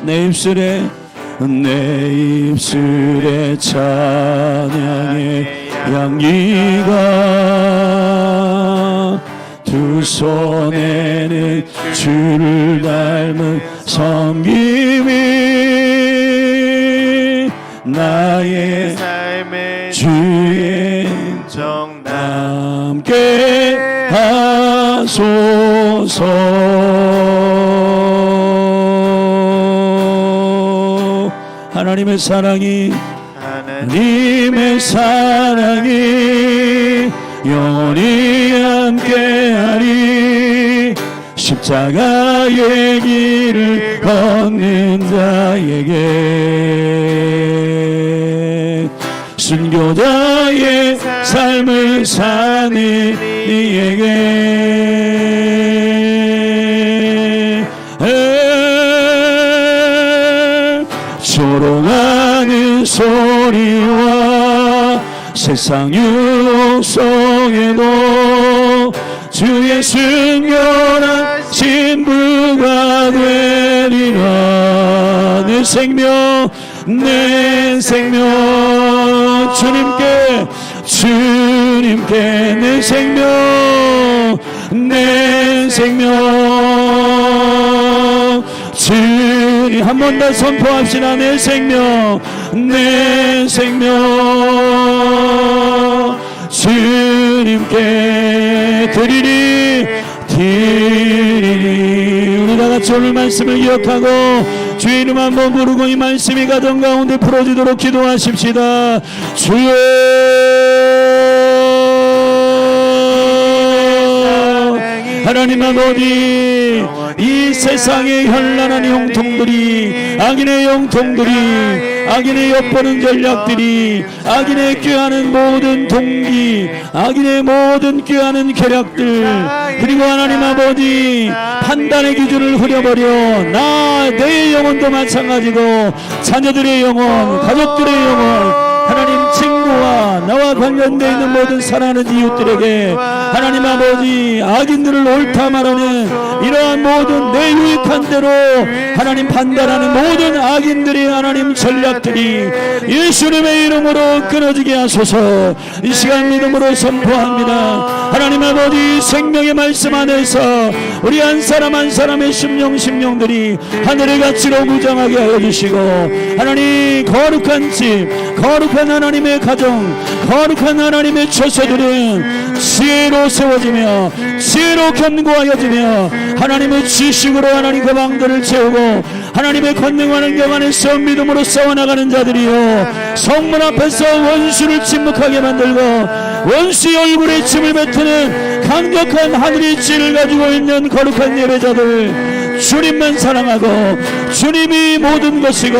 내 입술에 찬양의 향기가 두 손에는 주를 닮은 섬김이 나의 삶의 주의 정답 함께 하소서. 하나님의 사랑이 하나님의 사랑이 영원히 함께하리. 십자가의 길을 걷는 자에게 순교자의 삶을 사는 이에게 조롱하는 소리와 세상 유혹 속에도 주의 순결한 신부가 되리라. 내 생명 내 생명 주님께 내 생명 주님 한 번 더 선포합시다. 내 생명 주님께 드리리. 우리 다같이 오늘 말씀을 기억하고 주의 이름 한번 부르고 이 말씀이 가정 가운데 풀어지도록 기도하십시다. 주여, 하나님 아버지, 이 세상의 현란한 형통들이, 악인의 형통들이, 악인의 엿보는 전략들이, 악인의 꾀하는 모든 동기, 악인의 모든 꾀하는 계략들, 그리고 하나님 아버지 판단의 기준을 흐려버려 내 영혼도 마찬가지고 자녀들의 영혼, 가족들의 영혼, 하나님 친구와 나와 관련되어 있는 모든 사랑하는 이웃들에게 하나님 아버지 악인들을 옳다 말하는 이러한 모든 내 유익한 대로 하나님 판단하는 모든 악인들의 하나님 전략들이 예수님의 이름으로 끊어지게 하소서. 이 시간 믿음으로 선포합니다. 하나님 아버지 생명의 말씀 안에서 우리 한 사람 한 사람의 심령들이 하늘의 가치로 무장하게 하여 주시고 하나님 거룩한 집, 거룩한 하나님의 가정, 거룩한 하나님의 처소들은 지혜로 세워지며 지혜로 견고하여지며 하나님의 지식으로 하나님 그 방들을 채우고 하나님의 권능하는 경 안에서 믿음으로 싸워나가는 자들이요, 성문 앞에서 원수를 침묵하게 만들고 원수의 얼굴에 침을 뱉는 강력한 하늘의 지혜를 가지고 있는 거룩한 예배자들, 주님만 사랑하고 주님이 모든 것이고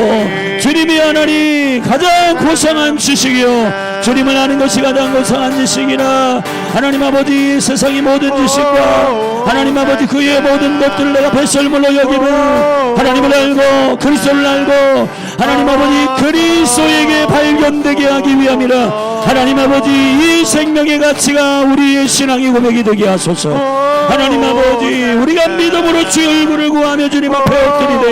주님이 하나님 가장 고상한 지식이요 주님을 아는 것이 가장 고상한 지식이라. 하나님 아버지 세상의 모든 지식과 하나님 아버지 그의 모든 것들을 내가 배설물로 여기는 하나님을 알고 그리스도를 알고 하나님 아버지 그리스도에게 발견되게 하기 위함이라. 하나님 아버지 이 생명의 가치가 우리의 신앙의 고백이 되게 하소서. 하나님 아버지 우리가 믿음으로 주의 얼굴을 구하며 주님 앞에 엎드리되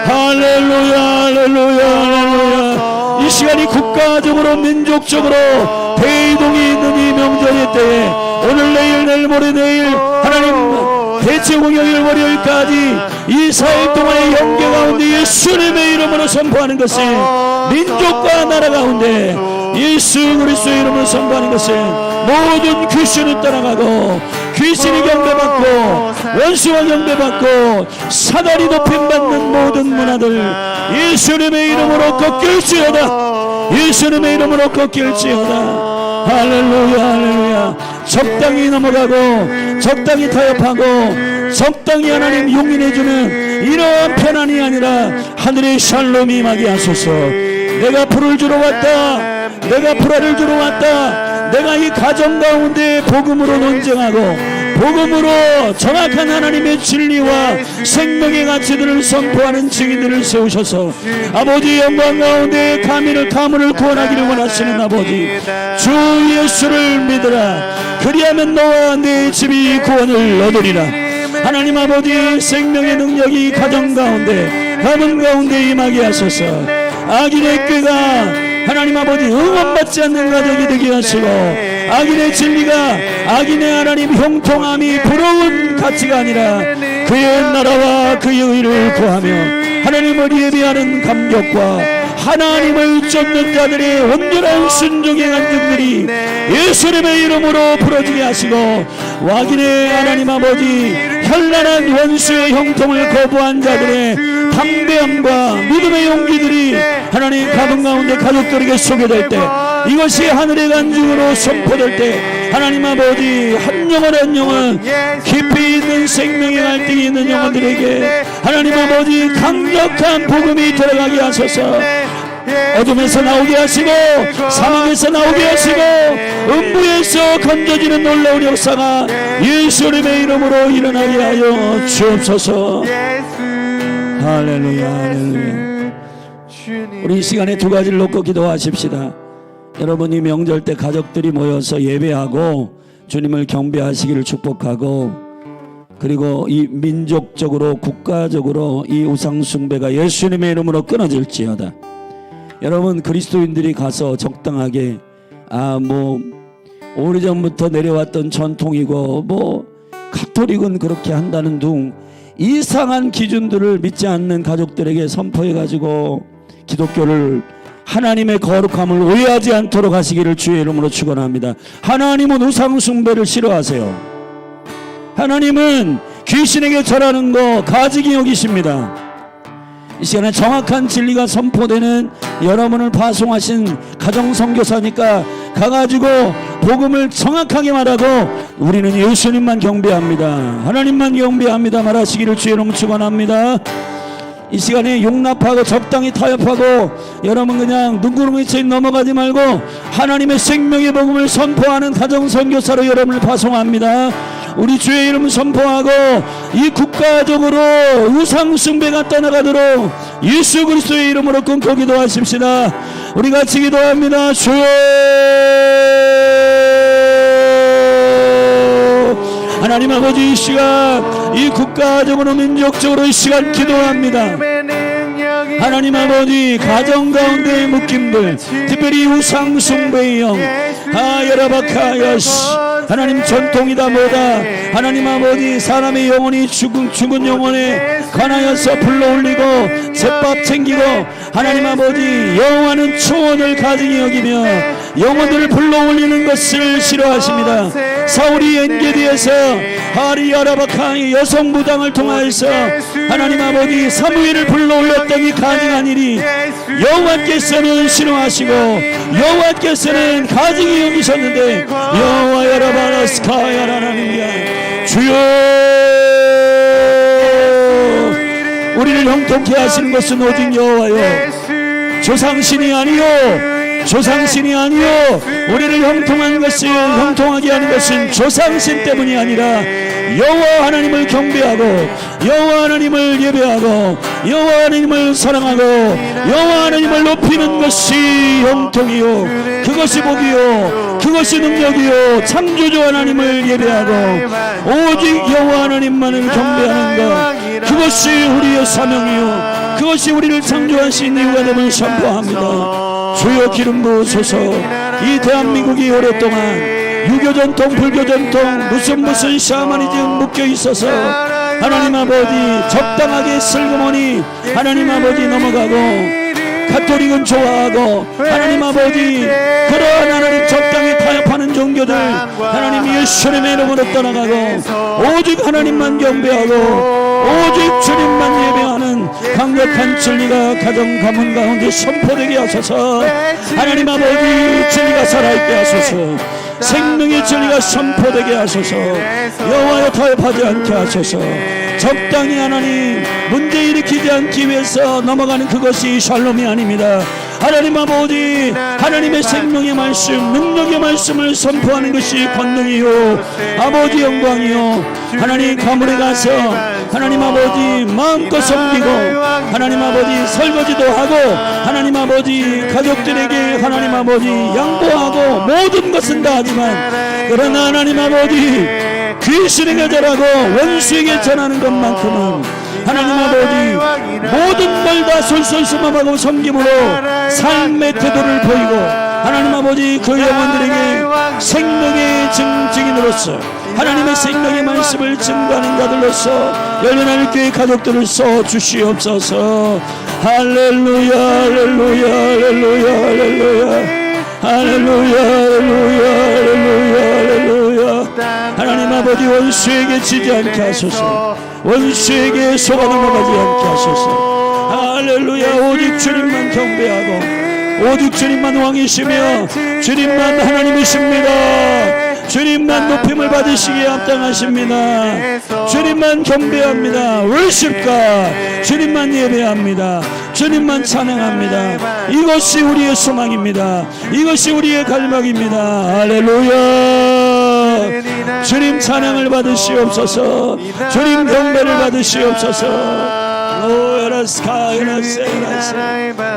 할렐루야 할렐루야 할렐루야. 이 시간이 국가적으로 민족적으로 대이동이 있는 이 명절의 때에 오늘 내일 모레 내일 하나님 대체 공휴일 월요일까지 이 4일 동안의 영계 가운데 예수님의 이름으로 선포하는 것이 민족과 나라 가운데 예수 그리스도의 이름으로 선포하는 것은 모든 귀신을 따라가고 귀신이 경배받고 원수와 경배받고 사단이 높임받는 모든 문화들 예수님의 이름으로 꺾일지어다. 예수님의 이름으로 꺾일지어다. 할렐루야 할렐루야. 적당히 넘어가고 적당히 타협하고 적당히 하나님 용인해주는 이러한 편안이 아니라 하늘의 샬롬이 임하게 하소서. 내가 풀을 주러 왔다. 내가 불화를 주러 왔다. 내가 이 가정 가운데 복음으로 논쟁하고 복음으로 정확한 하나님의 진리와 생명의 가치들을 선포하는 증인들을 세우셔서 아버지 영광 가운데 가문을 구원하기를 원하시는 아버지 주 예수를 믿으라. 그리하면 너와 내 집이 구원을 얻으리라. 하나님 아버지 생명의 능력이 가정 가운데 가문 가운데 임하게 하소서. 악인의 꾀가 하나님 아버지 응원받지 않는 가정이 되게 하시고 악인의 진리가 악인의 하나님 형통함이 부러운 가치가 아니라 그의 나라와 그의 의를 구하며 하나님을 예배하는 감격과 하나님을 쫓는 자들의 온전한 순종의 간증들이 예수님의 이름으로 부러지게 하시고 악인의 하나님 아버지 현란한 원수의 형통을 거부한 자들의 담대함과 믿음의 용기들이 하나님 가정 가운데 가족들에게 소개될 때, 이것이 하늘의 간증으로 선포될 때, 하나님 아버지 한 영혼 한 영혼 깊이 있는 생명의 갈등이 있는 영혼들에게 하나님 아버지 강력한 복음이 들어가게 하소서. 어둠에서 나오게 하시고 사망에서 나오게 하시고 음부에서 건져지는 놀라운 역사가 예수님의 이름으로 일어나게 하여 주옵소서. 할렐루야, 할렐루야. 우리 이 시간에 두 가지를 놓고 기도하십시다. 여러분이 명절 때 가족들이 모여서 예배하고 주님을 경배하시기를 축복하고, 그리고 이 민족적으로 국가적으로 이 우상숭배가 예수님의 이름으로 끊어질지어다. 여러분 그리스도인들이 가서 적당하게 오래전부터 내려왔던 전통이고 가톨릭은 그렇게 한다는 둥 이상한 기준들을 믿지 않는 가족들에게 선포해가지고 기독교를, 하나님의 거룩함을 오해하지 않도록 하시기를 주의 이름으로 축원합니다. 하나님은 우상숭배를 싫어하세요. 하나님은 귀신에게 절하는 거 가증히 여기십니다. 이 시간에 정확한 진리가 선포되는 여러분을 파송하신 가정선교사니까 가가지고 복음을 정확하게 말하고 우리는 예수님만 경배합니다, 하나님만 경배합니다 말하시기를 주의 이름으로 축원합니다. 이 시간에 용납하고 적당히 타협하고 여러분 그냥 눈구름이처럼 넘어가지 말고 하나님의 생명의 복음을 선포하는 가정선교사로 여러분을 파송합니다. 우리 주의 이름 선포하고 이 국가적으로 우상숭배가 떠나가도록 예수 그리스도의 이름으로 끊고 기도하십시다. 우리 같이 기도합니다. 주여, 하나님 아버지 이 시간 이 국가적으로 민족적으로 이 시간 기도합니다. 하나님 아버지 가정 가운데의 묶임들, 특별히 우상숭배의 영 여라바카야시 하나님 전통이다 뭐다 하나님 아버지 사람의 영혼이 죽은 영혼에 관하여서 불러올리고 제밥 챙기고 하나님 아버지 여호와는 초원을 가증히 여기며 영혼들을 불러올리는 것을 싫어하십니다. 사울이 엔게디에서 하리아라바카의 여성 무당을 통하여서 하나님 아버지 사무엘을 불러올렸더니 가증한 일이 여호와께서는 싫어하시고 여호와께서는 가증히 여기셨는데 여호와 여라바라스카야라나는야 주여, 우리를 형통케 하시는 것은 오직 여호와여, 조상신이 아니요 조상신이 아니요 우리를 형통하게 하는 것은 조상신 때문이 아니라 여호와 하나님을 경배하고 여호와 하나님을 예배하고 여호와 하나님을 사랑하고 여호와 하나님을 높이는 것이 형통이요 그것이 복이요 그것이 능력이요 창조주 하나님을 예배하고 오직 여호와 하나님만을 경배하는 것, 그것이 우리의 사명이요 그것이 우리를 창조하신 이유가 됨을 선포합니다. 주여 기름 부으소서. 이 대한민국이 오랫동안 유교 전통 불교 전통 무슨 샤머니즘 묶여 있어서 하나님 아버지 적당하게 슬그머니 하나님 아버지 넘어가고 가톨릭은 좋아하고 하나님 아버지 그러한 하나님 적당히 타협하는 종교들 하나님 예수님의 이름으로 떠나가고 오직 하나님만 경배하고 오직 주님만 예배하는 강력한 진리가 가정 가문 가운데 선포되게 하소서. 하나님 아버지 진리가 살아있게 하소서. 생명의 진리가 선포되게 하소서. 여호와여 타협하지 않게 하소서. 적당히 하나님 문제 일으키지 않기 위해서 넘어가는 그것이 샬롬이 아닙니다. 하나님 아버지 하나님의 생명의 말씀 능력의 말씀을 선포하는 것이 권능이요 아버지 영광이요 하나님 가문에 가서 하나님 아버지 마음껏 섬기고 하나님 아버지 설거지도 하고 하나님 아버지 가족들에게 하나님 아버지 양보하고 모든 것은 다 하지만 그러나 하나님 아버지 귀신에게 절하고 원수에게 전하는 것만큼은 하나님 아버지 모든 걸 다 솔솔스름하고 섬김으로 삶의 태도를 보이고 하나님 아버지 그 영혼들에게 생명의 증인으로서 하나님의 생명의 말씀을 증거하는 자들로서 열린하늘 교회 가족들을 써 주시옵소서. 할렐루야 할렐루야 할렐루야 할렐루야 할렐루야 할렐루야 할렐루야. 하나님 아버지 원수에게 지지 않게 하소서. 원수에게 속아 넘어가지 않게 하소서. 할렐루야. 오직 주님만 경배하고 오직 주님만 왕이시며 주님만 하나님이십니다. 주님만 높임을 받으시기에 합당하십니다. 주님만 경배합니다. 월십가 주님만 예배합니다. 주님만 찬양합니다. 이것이 우리의 소망입니다. 이것이 우리의 갈망입니다. 할렐루야. 주님 찬양을 받으시옵소서. 주님 경배를 받으시옵소서.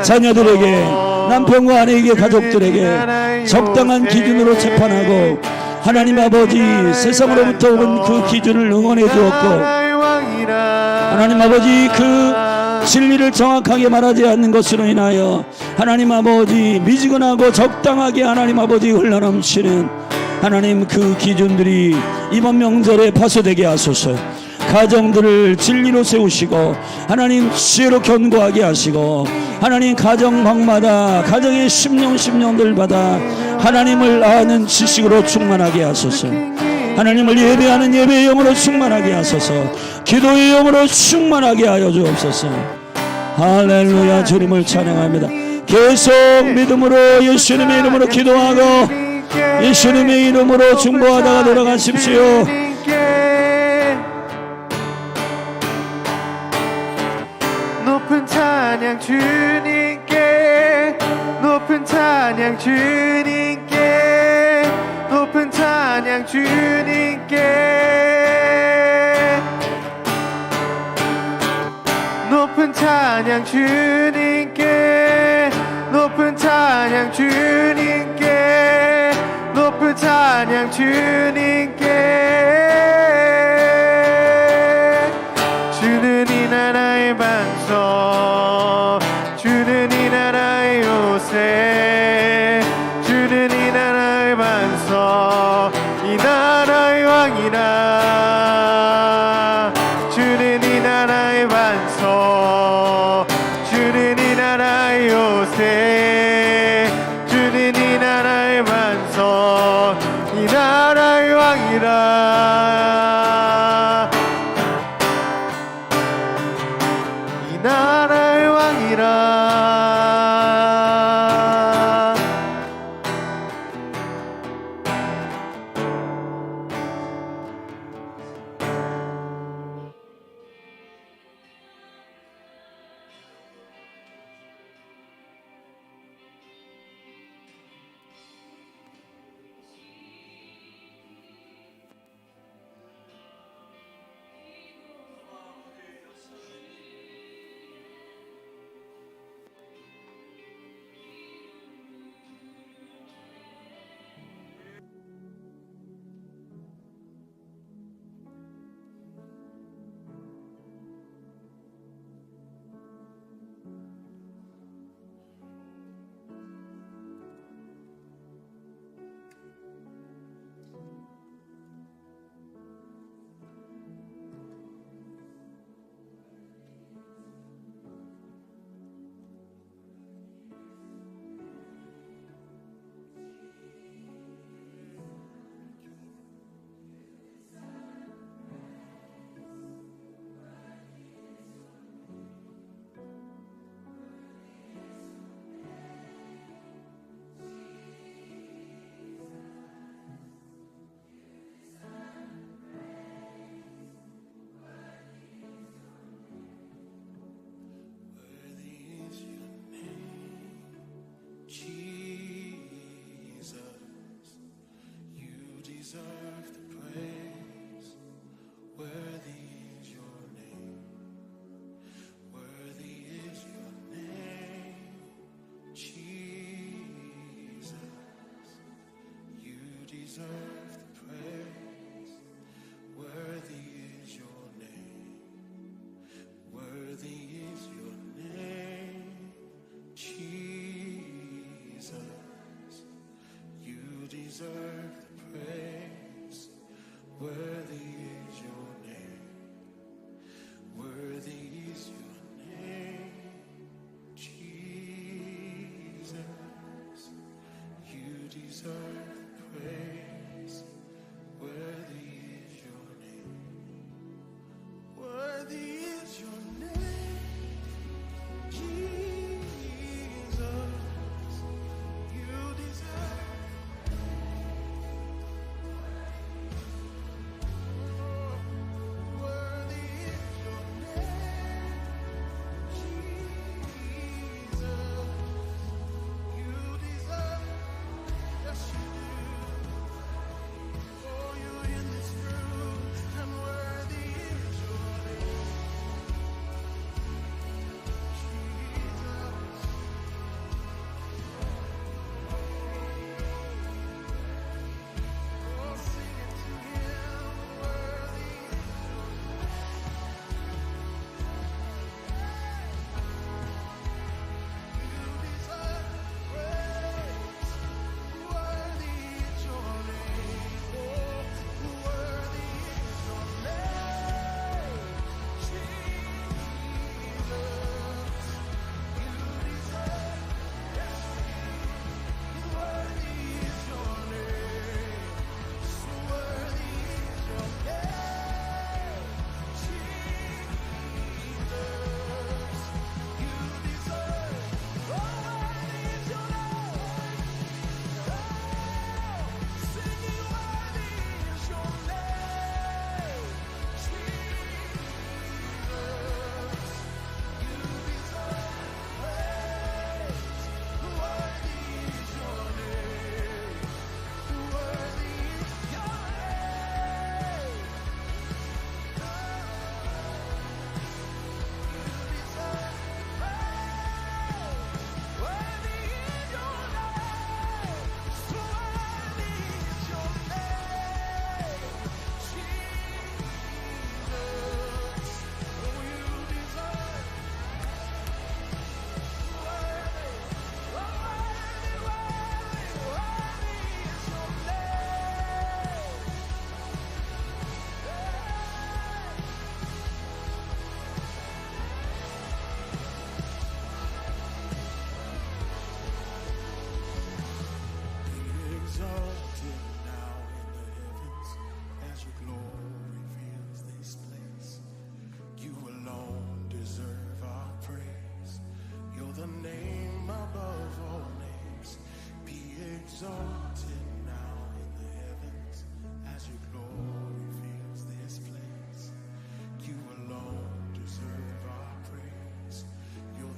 자녀들에게, 남편과 아내에게, 가족들에게 적당한 기준으로 재판하고 하나님 아버지 세상으로부터 온 그 기준을 응원해 주었고 하나님 아버지 그 진리를 정확하게 말하지 않는 것으로 인하여 하나님 아버지 미지근하고 적당하게 하나님 아버지 흘러넘치는 하나님 그 기준들이 이번 명절에 파쇄되게 하소서. 가정들을 진리로 세우시고 하나님 지혜로 견고하게 하시고 하나님 가정방마다 가정의 심령들 받아 하나님을 아는 지식으로 충만하게 하소서. 하나님을 예배하는 예배의 영으로 충만하게 하소서. 기도의 영으로 충만하게 하여 주옵소서. 할렐루야. 주님을 찬양합니다. 계속 믿음으로 예수님의 이름으로 기도하고 예수님의 이름으로 중보하다가 돌아가십시오. 높은 찬양 주님께, 높은 찬양 주님께, 높은 찬양 주님께, 높은 찬양 주님께, 높은 찬양 주님께, 높은 찬양 주님께. 주는 이 나라의 반석, 주는 이 나라의 요새, 주는 이 나라의 반석, 이 나라의 왕이라. 주는 이 나라의 반석, 주는 이 나라의 요새, 주는 이 나라의 반석, 이 나라의 왕이라. 이 나라의 왕이라.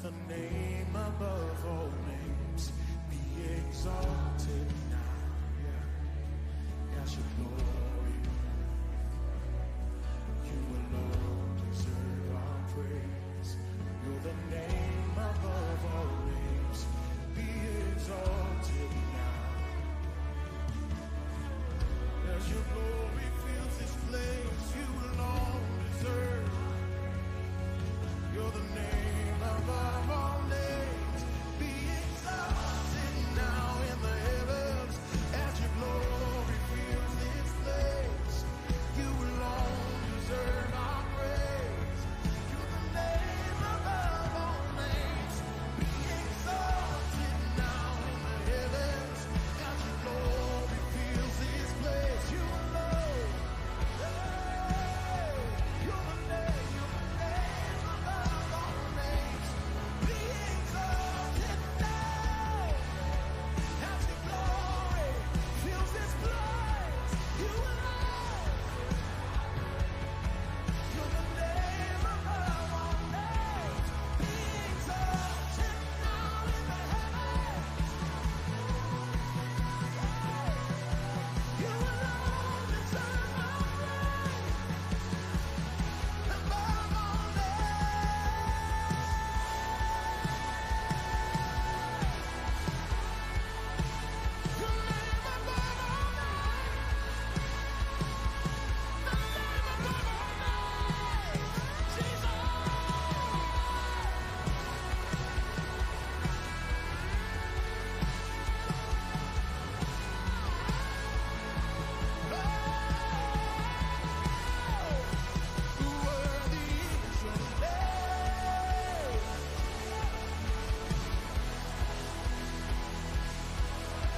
the name above all names.